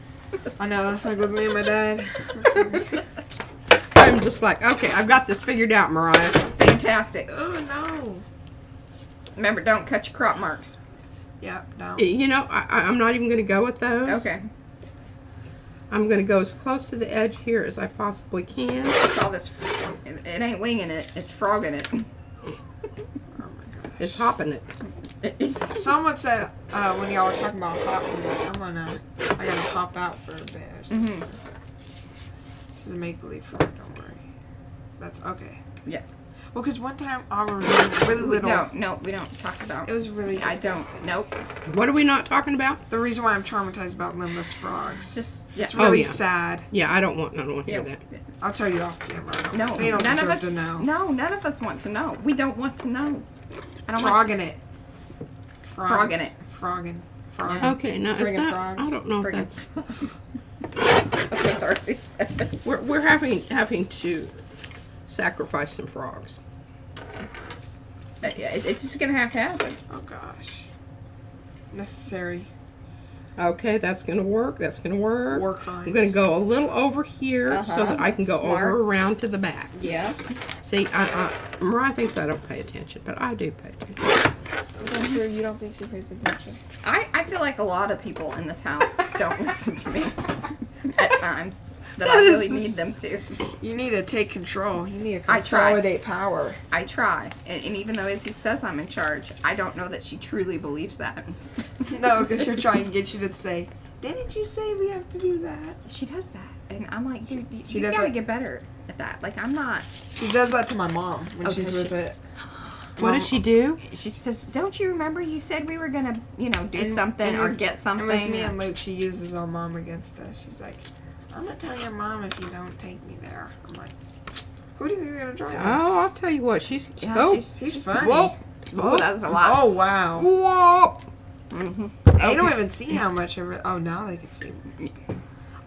I know, that's like with me and my dad. I'm just like, okay, I've got this figured out, Mariah. Fantastic. Oh no. Remember, don't cut your crop marks. Yep, no. You know, I'm not even going to go with those. Okay. I'm going to go as close to the edge here as I possibly can. Call this. It ain't winging it. It's frogging it. Oh my god. It's hopping it. Someone said when y'all were talking about hopping, I gotta hop out for a bit. Mhm. She's a make believe frog. Don't worry. That's okay. Yeah. Well, because one time I was really We little. don't. No, we don't talk about. It was really. I disgusting. don't. Nope. What are we not talking about? The reason why I'm traumatized about limbless frogs. Just yeah. It's really yeah. sad. Yeah, I don't want to hear Yeah. that. I'll tell you off camera. No, You don't none of deserve us. to know. No, none of us want to know. We don't want to know. I don't want Frogging it. frogging it. Frogging. Frogging. Okay, now is Friggin' that? frogs. I don't know if Friggin' that's. frogs. That's what Darcy said. We're having to sacrifice some frogs. It's just gonna have to happen. Oh gosh. Necessary. Okay, that's gonna work. That's gonna work. War crimes. I'm gonna go a little over here so that I can go Smart. over around to the back. Yes. See, Mariah thinks I don't pay attention, but I do pay attention. I'm sure you don't think she pays attention. I feel like a lot of people in this house don't listen to me at times that I That really is- need them to. You need to take control. You need to I try. consolidate power. I try, and even though Izzy says I'm in charge, I don't know that she truly believes that. No, because she'll try and get you to say, "Didn't you say we have to do that?" She does that, and I'm like, dude, She you does gotta that- get better at that. Like, I'm not. She does that to my mom when Okay, she's with she- it. What does she do? She says, "Don't you remember you said we were gonna, do And- something and or with- get something?" And with me and Luke, she uses our mom against us. She's like, "I'm gonna tell your mom if you don't take me there." I'm like, "Who do you think is gonna drive us?" Oh, I'll tell you what. She's Yeah, oh, She's funny. whoa, Oh, that's a lot. Oh wow. whoa. Mm-hmm. They don't even see how much of it. Oh, now they can see.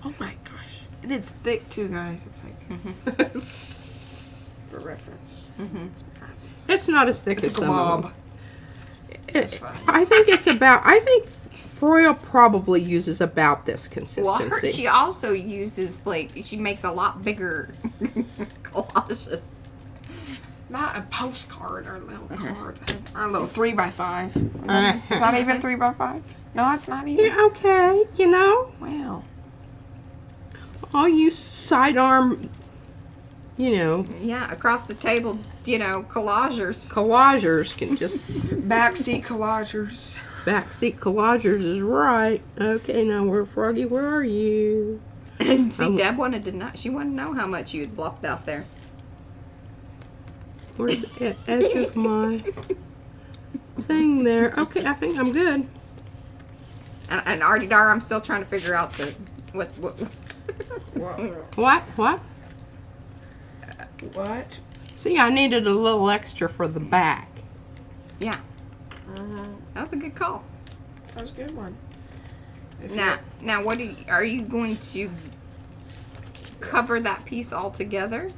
Oh my gosh. And it's thick too, guys. It's like, for reference. Mm-hmm. It's massive. It's not as thick It's as a some of glob. them. That's fine. I think it's about. I think Froyle probably uses about this Well, consistency. she also uses she makes a lot bigger collages. Not a postcard or a little card. Or a little 3x5. It's not even 3x5? No, it's not even. Yeah, okay, you know, Wow. all you sidearm, Yeah, across the table, collagers. collagers can just Backseat collagers. backseat collagers is right. Okay, now Froggy, where are you? And see, Deb wanted to know. She wanted to know how much you had blocked out there. Where's the edge of my thing there? Okay, I think I'm good. And Artie Dar, I'm still trying to figure out the what. What? What? See, I needed a little extra for the back. Yeah, that was a good call. That was a good one. Now, what are you going to cover that piece all together?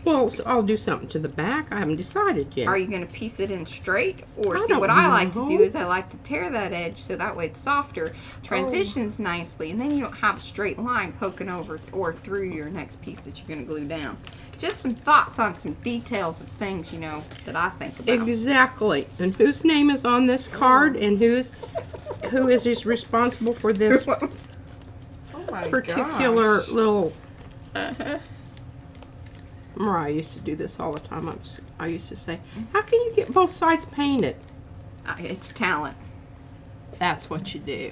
Well, so I'll do something to the back. I haven't decided yet. Are you going to piece it in straight? Or I see, don't what I like to do know. is I like to tear that edge so that way it's softer, transitions nicely, and then you don't have a straight line poking over or through your next piece that you're going to glue down. Just some thoughts on some details of things, you know, that I think about. Exactly. And whose name is on this card, and who is responsible for this Oh my particular gosh. little... Mariah used to do this all the time. I used to say, how can you get both sides painted? It's talent. That's what you do.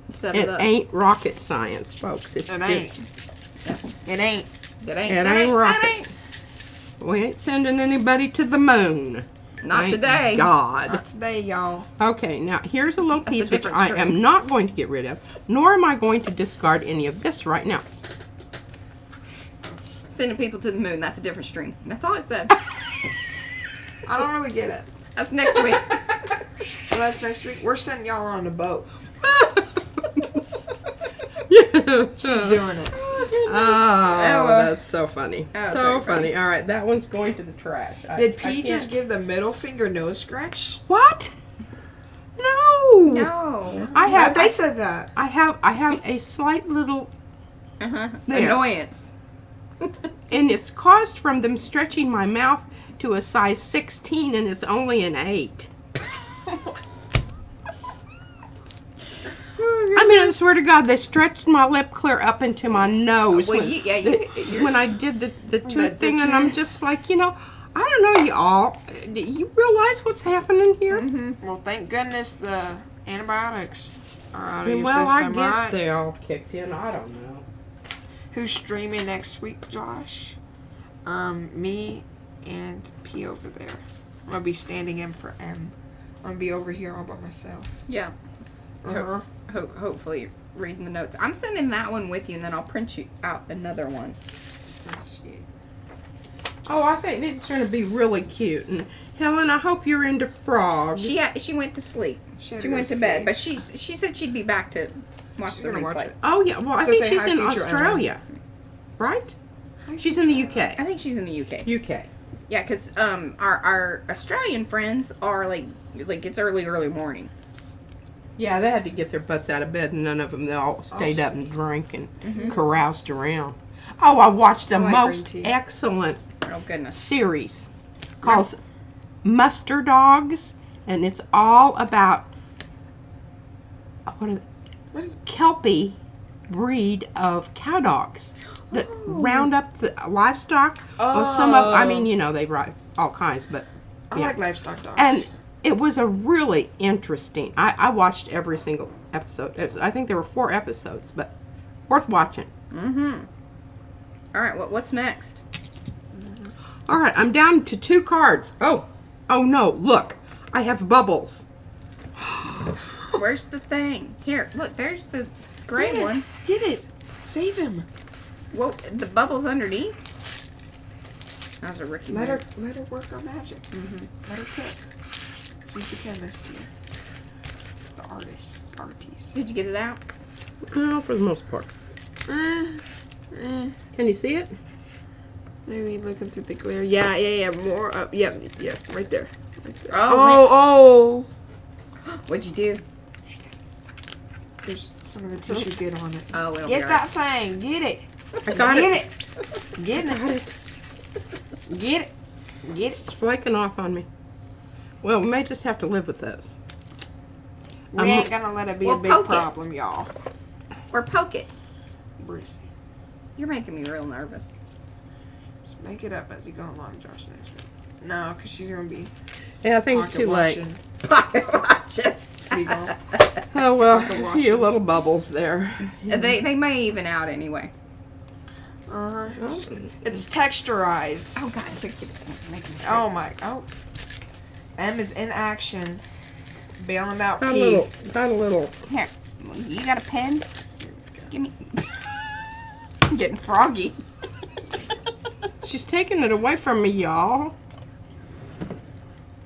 Set It up. ain't rocket science, folks. It's It ain't. just, It ain't. It ain't. it ain't rocket. We ain't sending anybody to the moon. Not Thank today. God. Not today, y'all. Okay, now here's a little a piece which different I string. am not going to get rid of, nor am I going to discard any of this right now. Sending people to the moon. That's a different string. That's all it said. I don't really get it. That's next week. Well, that's next week. We're sending y'all on a boat. She's doing it. Oh, that's so funny. Oh, So very funny. All right, that one's going to the trash. Did I P just can't- give the middle finger nose scratch? What? No. No. I Yeah, have. they said that. I have a slight little, There. Annoyance. and it's caused from them stretching my mouth to a size 16, and it's only an 8. I mean, I swear to God, they stretched my lip clear up into my nose Well, when, you're- when I did the tooth the thing, and I'm tooth. just like, you know, I don't know, y'all. Do you realize what's happening here? Well, thank goodness the antibiotics are out of your Well, I system, guess right? they all kicked in. I don't know. Who's streaming next week, Josh? Me and P over there. I'm gonna be standing in for M. I'm gonna be over here all by myself. Yeah. Uh-huh. Hopefully you're reading the notes. I'm sending that one with you, and then I'll print you out another one. Oh, I think these are going to be really cute. And Helen, I hope you're into frogs. She went to sleep. She She went to bed, but she said she'd be back to watch She's the gonna watch replay. it. Oh, yeah. Well, I So think say she's hi, in future Ellen. Australia. Right? She's in the UK. I think she's in the UK. UK. Yeah, because our Australian friends are like it's early morning. Yeah, they had to get their butts out of bed, and none of them, they all stayed up and drank and caroused around. Oh, I watched the I like most green tea. excellent Oh goodness. series called Muster Dogs, and it's all about What is Kelpie breed of cow dogs that round up the livestock. Well, some of, I mean, you know, they ride all kinds, but I yeah. like livestock dogs. And it was a really interesting. I watched every single episode. I think there were 4 episodes, but worth watching. All right, what's next? All right, I'm down to 2 cards. Oh no! Look, I have bubbles. Where's the thing? Here, look. There's the gray Get it. one. Get it. Save him. Whoa, the bubble's underneath. That was a Ricky. Let move. her work her magic. Let her cook. She's the chemist here. The artist. Arties. Did you get it out? Oh, for the most part. Can you see it? Maybe looking through the glare. Yeah. More up. Yeah. Right there. Right there. Oh, what'd you do? There's some of the tissue get on it. Oh, it'll Get be that thing. Get it. I got Get it. it. Get it. Get it. Get it. It's flaking off on me. Well, we may just have to live with those. We ain't gonna let it be Well, a big poke it. problem, y'all. Or poke it. Brissy. You're making me real nervous. Just make it up as you go along, Josh. Next week. No, because she's gonna be Yeah, I think it's pocket too late. watching. Watch it. Be gone. Oh well, Pocket a few watching. little bubbles there. They may even out anyway. It's texturized. Oh God, look at it. Making me Oh my. Oh. M is in action. Bailing out Got P. a little. Here, you got a pen? Give me. I'm getting froggy. She's taking it away from me, y'all.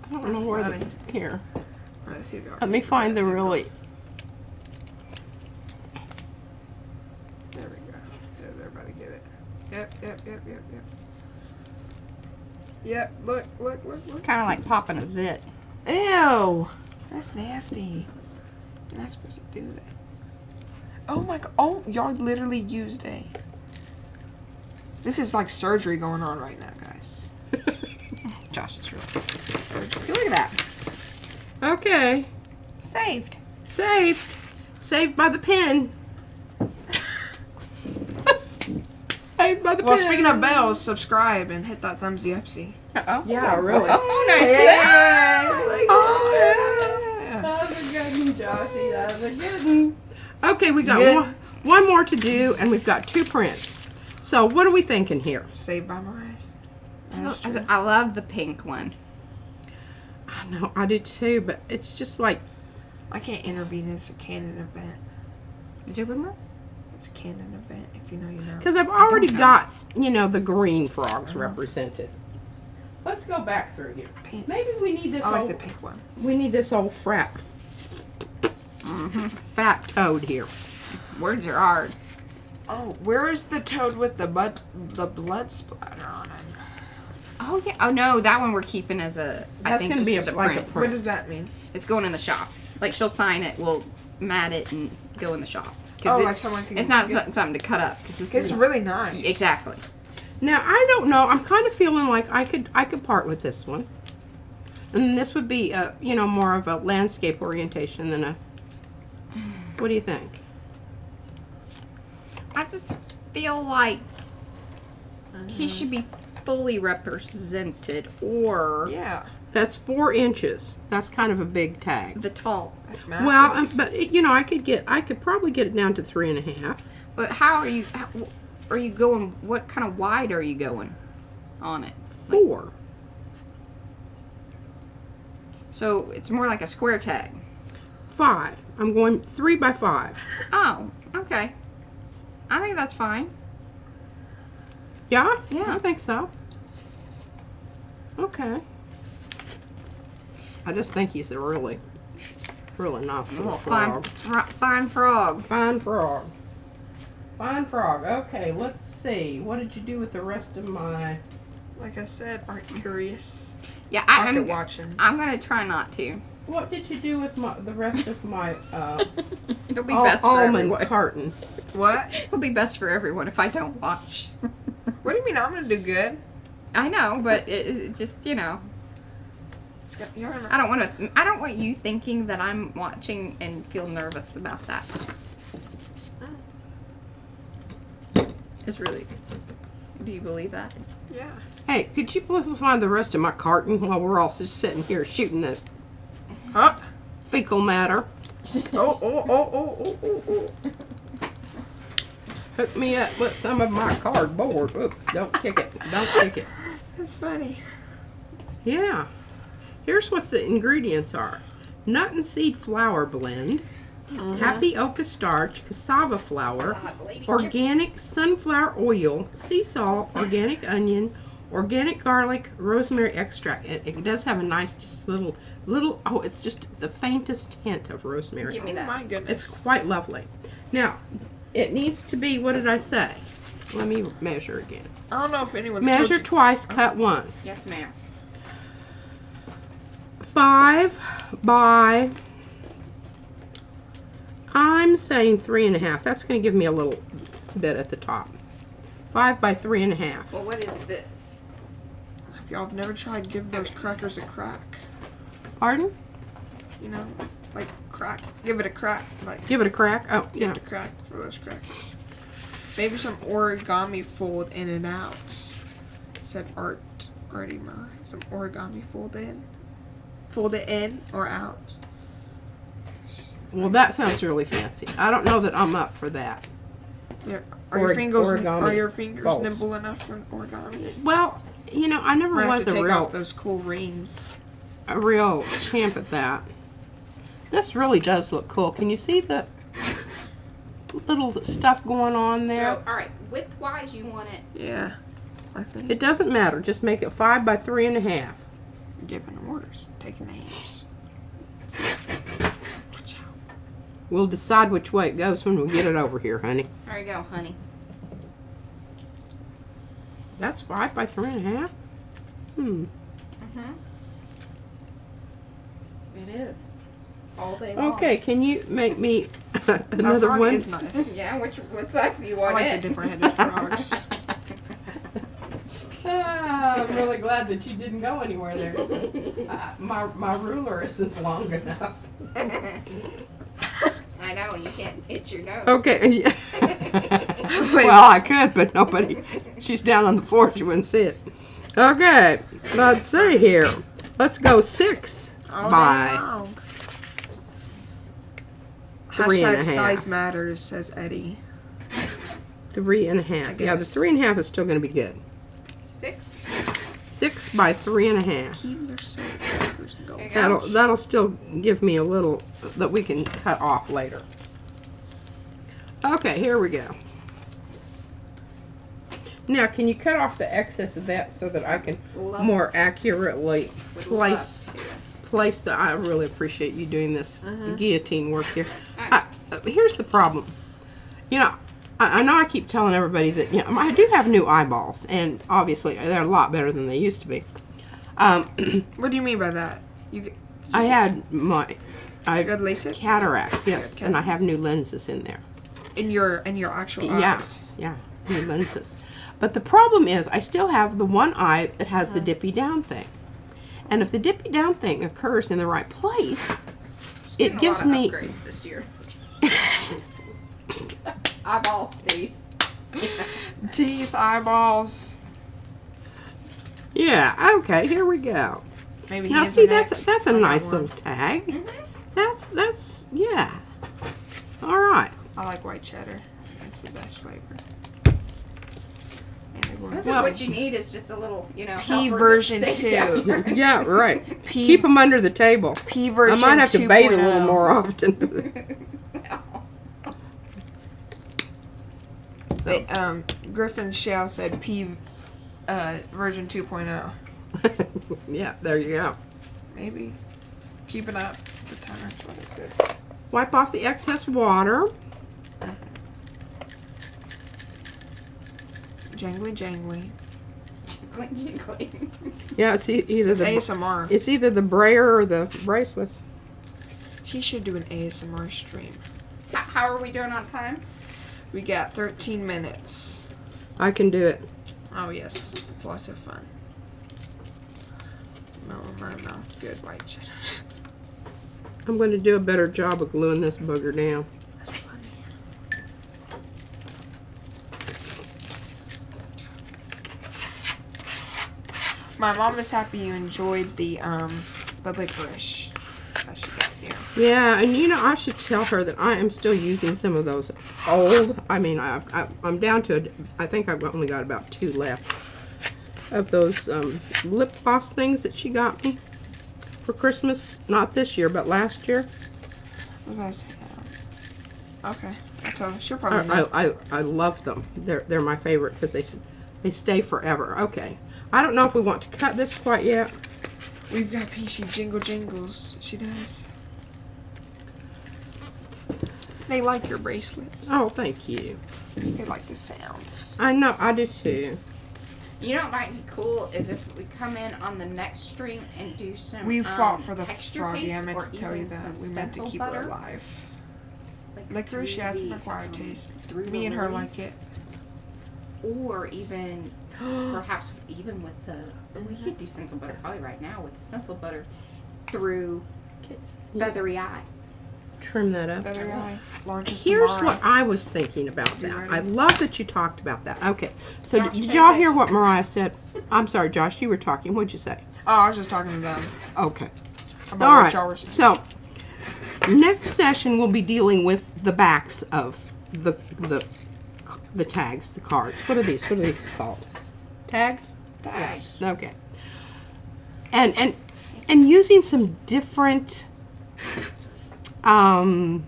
I don't know where funny. here. Let's see if y'all Let me find the really. There we go. There's everybody get it. Yep. Yep, look. Kind of like popping a zit. Ew. That's nasty. You're not supposed to do that. Oh my god. Oh, y'all literally used a... This is like surgery going on right now, guys. Josh is really Surgery. Look at that. Okay. saved. Saved by the pen. Saved by the Well, pen. speaking of bells, subscribe and hit that thumbsy upsy. Uh-oh. Yeah, really. Oh, nice. Yeah. That was a good one, Joshy. That was a good one. Okay, we got Good. one more to do, and we've got 2 prints. So, what are we thinking here? Saved by my eyes. That's true. I love the pink one. I know, I do too, but it's just like, I can't intervene. It's a canon event. Did you remember? It's a canon event, if you know, you know. because I've already know. got, the green frogs represented. Let's go back through here. Pink. Maybe we need this I like old, the pink one. we need this old fat toad here. Words are hard. Oh, where is the toad with the blood splatter on him? Oh yeah. Oh no, that one we're keeping as a. I That's think gonna just be as like a print. print. What does that mean? It's going in the shop. Like she'll sign it, we'll mat it, and go in the shop. Oh, it's, like someone can It's not get- something to cut up. Cause It's really nice. Exactly. Now, I don't know. I'm kind of feeling like I could part with this one. And this would be, more of a landscape orientation than a... What do you think? I just feel like he should be fully represented, or Yeah, That's 4 inches. That's kind of a big tag. the tall. that's massive. Well, but I could probably get it down to 3.5. But how are you? Are you going? What kind of wide are you going on it? 4. So it's more like a square tag. 5. I'm going 3 by 5. Oh, okay. I think that's fine. Yeah? Yeah. I think so. Okay. I just think he's a really nice A little little frog. fine frog. Fine frog. Fine frog. Okay, let's see. What did you do with the rest of my... Like I said, aren't curious. Yeah, Pocket I'm watching. I'm gonna try not to. What did you do with the rest of my It'll be best for almond everyone. carton? What? It'll be best for everyone if I don't watch. What do you mean I'm gonna do good? I know, but it just It's got, you're I don't want to. I don't want you thinking that I'm watching and feel nervous about that. It's really. Do you believe that? yeah. Hey, could you please find the rest of my carton while we're all just sitting here shooting the Huh? fecal matter? Oh. Hook me up with some of my cardboard. Oop, don't kick it. Don't kick it. That's funny. Yeah. Here's what the ingredients are. Nut and seed flour blend, tapioca starch, cassava flour, organic sunflower oil, sea salt, organic onion, organic garlic, rosemary extract. It does have a nice, just little, oh, it's just the faintest hint of rosemary. Give me Oh that. my goodness. It's quite lovely. Now, it needs to be, what did I say? Let me measure again. I don't know if anyone's Measure told you- twice, cut once. Yes, ma'am. 5 by, I'm saying 3.5. That's going to give me a little bit at the top. 5 by 3.5. Well, what is this? If y'all have never tried, give those crackers a crack. Pardon? You know, like crack. Give it a crack. Like Give it a crack. Oh, give yeah. it a crack for those crackers. Maybe some origami fold in and out. Said Arty Mer. Some origami fold in. Fold it in or out. Well, that sounds really fancy. I don't know that I'm up for that. Yeah, Are your fingers origami balls. nimble enough for origami? Well, you know, I never I have was to a take real off those cool rings. champ at that. This really does look cool. Can you see the little stuff going on there? So, all right, width-wise, you want it. Yeah, I think. It doesn't matter. Just make it 5 by 3.5. Giving orders, taking names. Watch out. We'll decide which way it goes when we get it over here, honey. There you go, honey. That's 5 by 3.5? Mm-hmm. It is. All day long. Okay, can you make me another Froggy one? is nice. Yeah, what size do you I want like it? the different headed frogs. I'm really glad that you didn't go anywhere there. My ruler isn't long enough. I know, you can't hit your nose. Okay. Well, I could, but nobody. She's down on the floor. She wouldn't see it. Okay, let's see here. Let's go 6 All by day long. 3.5. Size matters, says Eddie. 3.5. Yeah, the guess. 3.5 is still going to be good. 6. 6 by 3.5. Keep their silver and gold. There you go. That'll still give me a little that we can cut off later. Okay, here we go. Now, can you cut off the excess of that so that I can more accurately Would place love to. place the? I really appreciate you doing this guillotine work here. Here's the problem. You know, I know I keep telling everybody that I do have new eyeballs, and obviously they're a lot better than they used to be. What do you mean by that? I had my You had LASIK? cataracts, yes, Okay. and I have new lenses in there. In your actual Yeah, eyes. yeah, new lenses. But the problem is, I still have the one eye that has the dippy down thing, and if the dippy down thing occurs in the right place, it gives a lot of me. upgrades this year. Eyeballs, teeth. Teeth, eyeballs. Yeah. Okay. Here we go. Maybe Now hands see, are that's next. that's a I got nice one. little tag. That's yeah. All right. I like white cheddar. That's the best flavor. And they were- This Well- is what you need is just a little, P helper that version stays 2. down there. Yeah. Right. P- Keep them under the table. P I version might have to bathe a little 2.0. more often. Wait, Griffin Shao said P version 2.0. Yeah. There you go. Maybe. Keep it up. The timer. What is this? Wipe off the excess water. Jangly, jangly. Jiggly. Yeah. It's either It's the ASMR. it's either the brayer or the bracelets. She should do an ASMR stream. How are we doing on time? We got 13 minutes. I can do it. Oh yes, it's lots of fun. Melt in my mouth, good white cheddar. I'm going to do a better job of gluing this booger down. That's funny. My mom is happy you enjoyed the licorice that she got you. Yeah, and I should tell her that I am still using some of those old. I mean, I'm down to. I think I've only got about 2 left of those lip gloss things that she got me for Christmas. Not this year, but last year. What did I say? Okay, okay, she'll probably know. I love them. They're my favorite because they stay forever. Okay, I don't know if we want to cut this quite yet. We've got Peachy Jingle Jingles. She does. They like your bracelets. Oh, thank you. They like the sounds. I know, I do too. You know what might be cool is if we come in on the next stream and do some We fought for the texture Froggy. paste I meant or to tell you even that. some We meant to stencil keep butter, her alive. like Licorice, through yeah, it's an the, acquired taste. through Me the and her leaves. like it. Or even, perhaps even with the, we could do stencil butter probably right now with the stencil butter through Feathery Eye. Trim that up. Feather Eye launches Here's tomorrow. what I was thinking about You that. ready? I love that you talked about that. Okay, so Josh, did take y'all it. hear what Mariah said? I'm sorry, Josh, you were talking. What'd you say? Oh, I was just talking to them Okay. about All what y'all were right. saying. So next session we'll be dealing with the backs of the the tags, the cards. What are these? What are they called? Tags? Tags. Okay. And using some different and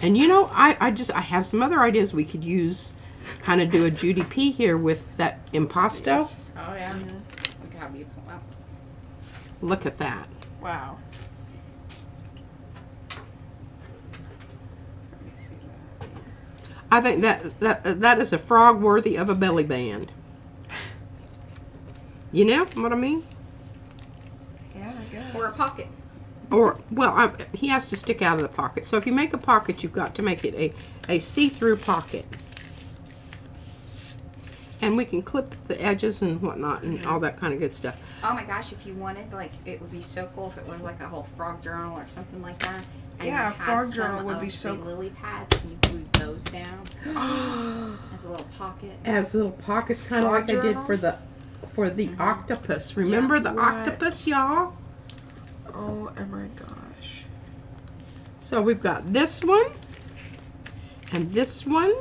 you know, I have some other ideas we could use, kind of do a Judy P here with that impasto. Oh yeah. Look how beautiful. Wow. Look at that. Wow. I think that is a frog worthy of a belly band. You know what I mean? Yeah, I guess. Or a pocket. Or, well, he has to stick out of the pocket. So if you make a pocket, you've got to make it a see-through pocket. And we can clip the edges and whatnot and all that kind of good stuff. Oh my gosh, if you wanted, like, it would be so cool if it was like a whole frog journal or something like that. And Yeah, you had frog some journal would of be so the cool. lily pads and you glued those down as a little pocket. As little pockets, kind of Frog like I did journal? for the octopus. Remember the What? octopus, y'all? Oh my gosh. So we've got this one and this one.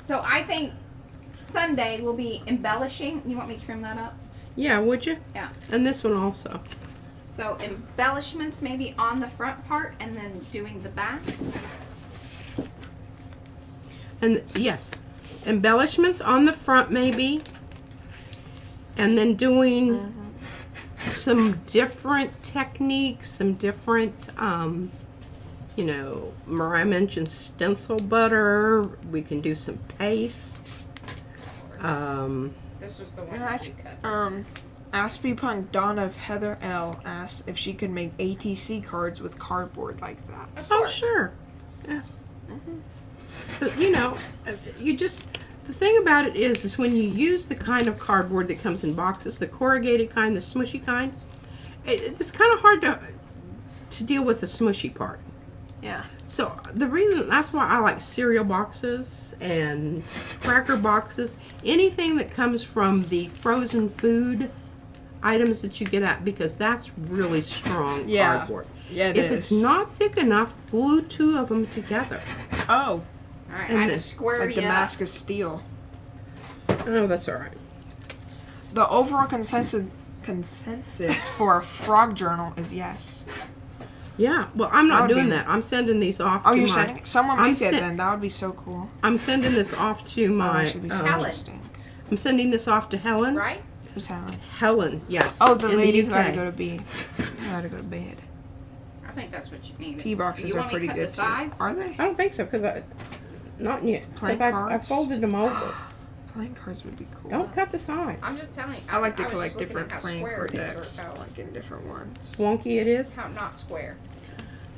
So I think Sunday will be embellishing. You want me to trim that up? Yeah, would you? Yeah. And this one also. So embellishments maybe on the front part and then doing the backs. And yes, embellishments on the front maybe. And then doing some different techniques, some different, you know, Mariah mentioned stencil butter. We can do some paste. This was the one And that you cut. Aspie Punk Dawn of Heather L asked if she could make ATC cards with cardboard like that. Oh, sure. Yeah. But, you know, you just, the thing about it is when you use the kind of cardboard that comes in boxes, the corrugated kind, the smushy kind, it's kind of hard to deal with the smushy part. Yeah. So the reason, that's why I like cereal boxes and cracker boxes, anything that comes from the frozen food items that you get at, because that's really strong Yeah. cardboard. Yeah, it if is. it's not thick enough, glue two of them together. Oh, All right, and I had to this- square like you up. Damascus steel. Oh, that's all right. The overall consensus for a frog journal is yes. Yeah, well, I'm That not would doing be- that. I'm sending these off Oh, to you're my, sending it? Someone I'm make it sen- then. That would be so cool. I'm sending this off to That would my, actually be so Helen. interesting. I'm sending this off to Helen. Right? Who's Helen? Helen, yes. Oh, the in lady UK. who had to go to bed. Who had to go to bed. I think that's what you need. Tea boxes you are want me pretty to cut good the sides? too. Are they? I don't think so, because not yet. Plain Because I cards? folded them over. Playing cards would be cool. Don't cut the sides. I'm just telling you. I like to was collect just looking different at how playing square card it is, or decks. how- Like in different ones. Wonky it is. How not square.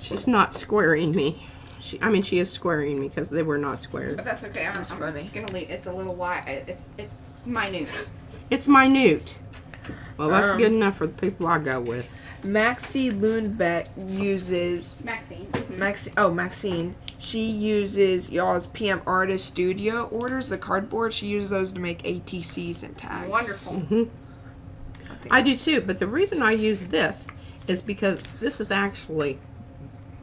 She's not squaring me. I mean, she is squaring me because they were not squared. But that's okay. I'm funny. just gonna leave. It's a little wide. It's minute. It's minute. Well, that's Um, good enough for the people I go with. Maxie Lundbeck uses Maxine. Maxine. She uses y'all's PM Artist Studio orders, the cardboard. She uses those to make ATCs and tags. Wonderful. think I do too, but the reason I use this is because this is actually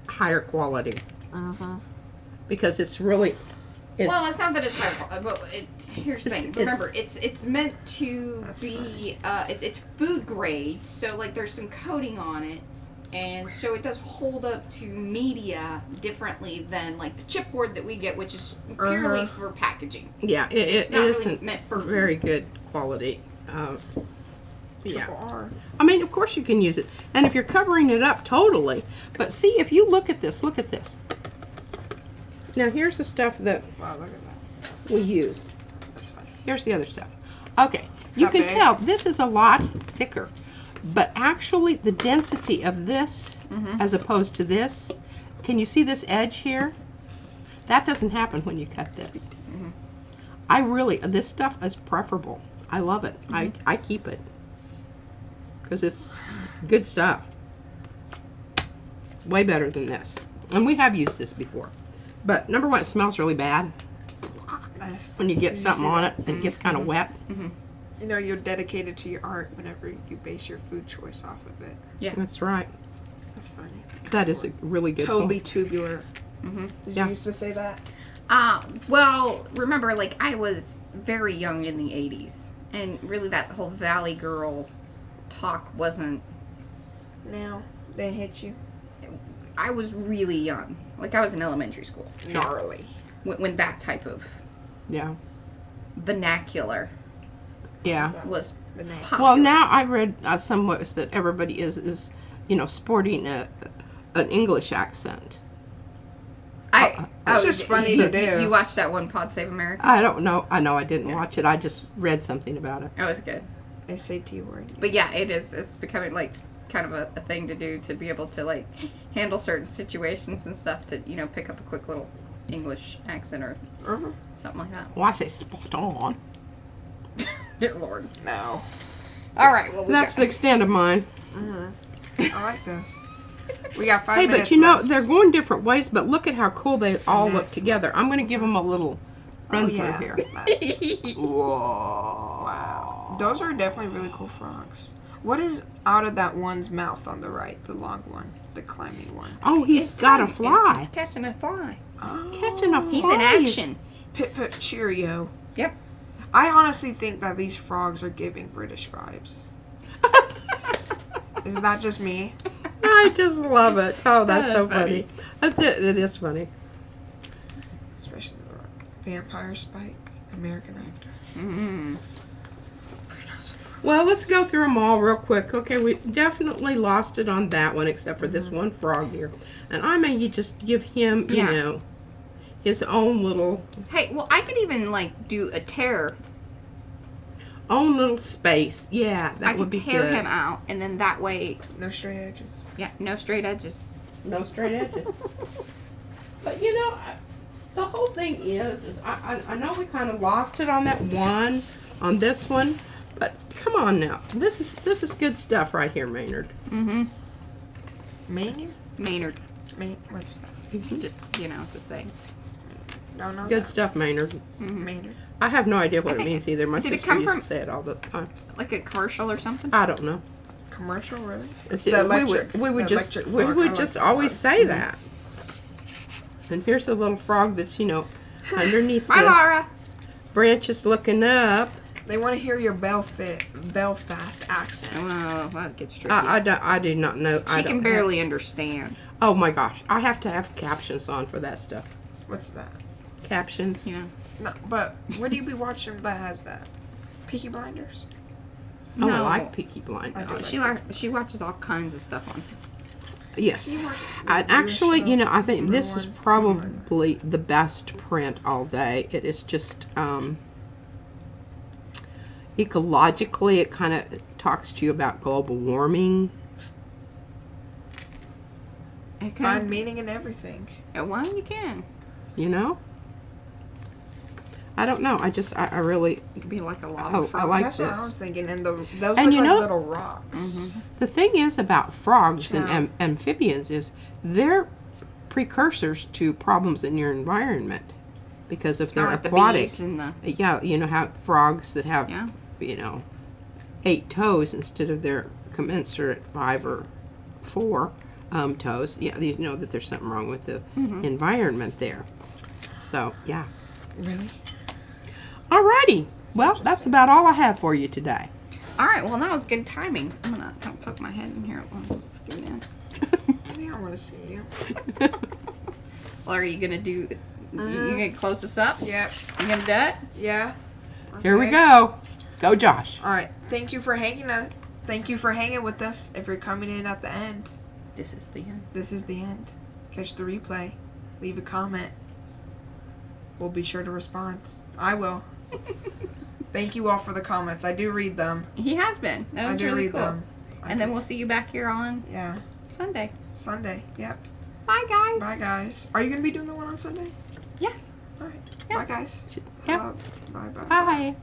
higher quality. Because it's really, Well, it's not that it's high quality. Well, here's the It's- thing. it's- Remember, it's meant to That's be. It's food grade, so like there's some coating on it, and so it does hold up to media differently than like the chipboard that we get, which is purely for packaging. yeah, It's it not really isn't meant for very good quality. Yeah. Triple R. I mean, of course you can use it. And if you're covering it up totally. But see, if you look at this, look at this. Now, here's the stuff that Wow, look at that. we used. That's funny. Here's the other stuff. Okay, you Not can big. tell this is a lot thicker. But actually, the density of this as opposed to this, can you see this edge here? That doesn't happen when you cut this. I really, this stuff is preferable. I love it. I keep it. Because it's good stuff. Way better than this. And we have used this before. But number one, it smells really bad Nice. when you get Did you something see on that? it and it gets kind of wet. You know, you're dedicated to your art whenever you base your food choice off of it. Yeah. That's right. That's funny. That is a really good Totally point. tubular. Did Yeah. you used to say that? Well, remember, like, I was very young in the 80s. And really that whole Valley Girl talk wasn't... Now, they hit you. I was really young. Like, I was in elementary school. Gnarly. When that type of Yeah. vernacular Yeah. was Vernacular. popular. Well, now I read somewhere that everybody is sporting an English accent. It's just funny to do. You watched that one Pod Save America? I don't know. I know I didn't watch it. I just read something about it. That was good. SAT word. But yeah, it is. It's becoming like kind of a thing to do to be able to like handle certain situations and stuff to, you know, pick up a quick little English accent or something like that. Well, I say spot on. Dear Lord. No. All right. Well, That's the extent of mine. I like this. We got 5 Hey, minutes but you know, left. they're going different ways, but look at how cool they all look together. I'm going to give them a little run through here. Whoa. Wow. Those are definitely really cool frogs. What is out of that one's mouth on the right? The long one. The climbing one. Oh, he's got a fly. He's catching a fly. Oh. Catching a fly. He's in action. Pip Pip Cheerio. Yep. I honestly think that these frogs are giving British vibes. Is that just me? I just love it. Oh, that's so funny. funny. That's it. It is funny. Especially the vampire Spike, American actor. Mm-hmm. Well, let's go through them all real quick. Okay, we definitely lost it on that one, except for this one frog here. And I may just give him, you know, his own little... Hey, well, I could even, like, do a tear. Own little space. Yeah, that would be good. I could tear him out, and then that way... No straight edges. Yeah, no straight edges. No straight edges. But, you know, the whole thing is I know we kind of lost it on that one, on this one. But come on now, this is good stuff right here, Maynard. Mm-hmm. Maynard? Maynard. What's that? Just, you know, to say. Don't know Good that. stuff, Maynard. Maynard. I have no idea what it means either. My Did it sister come used from- to say it all the time. Like a commercial or something? I don't know. Commercial, really? It's- The electric. we would the just electric we frog. would I just like that always one. say that. And here's a little frog that's, you know, underneath Bye, the Laura. branches looking up. They want to hear your Belfast accent. Oh, that gets tricky. I do not know. I She don't can barely understand. Oh my gosh, I have to have captions on for that stuff. What's that? Captions. You know. No, but what do you be watching that has that? Peaky Blinders? Oh, I No. like Peaky Blinders. I do She watches all kinds of stuff on. Yes. You watch And actually, you know, I think Number this is one. probably the best print all day. It is just ecologically, it kind of talks to you about global warming. Okay. Find meaning in everything. Well, you can. You know. I don't know. I really. It could be like a lava Oh, I frog. like That's what I this. was thinking. And those And look you like know- little rocks. The thing is about frogs and Yeah. amphibians is they're precursors to problems in your environment because if they're Like the aquatic. bees and the... Yeah, you know how frogs that have, Yeah. you know, 8 toes instead of their commensurate 5 or 4 toes. Yeah, you know that there's something wrong with the environment there. So, yeah. Really? Alrighty. Well, that's about all I have for you today. All right, well, that was good timing. I'm going to kind of poke my head in here. I'll just get in. I don't want to see you. Well, are you going to do... You going to close this up? Yep. You going to do it? Yeah. Here we Okay. go. Go, Josh. All right. Thank you for hanging with us. If you're coming in at the end, This is the end. this is the end. Catch the replay. Leave a comment. We'll be sure to respond. I will. Thank you all for the comments. I do read them. He has been. That I was do really read cool. them. And then we'll see you back here on Yeah. Sunday. Sunday. Yep. Bye, guys. Bye, guys. Are you going to be doing the one on Sunday? Yeah. All right. Yeah. Bye, guys. Yeah. Love. Bye, bye. Bye.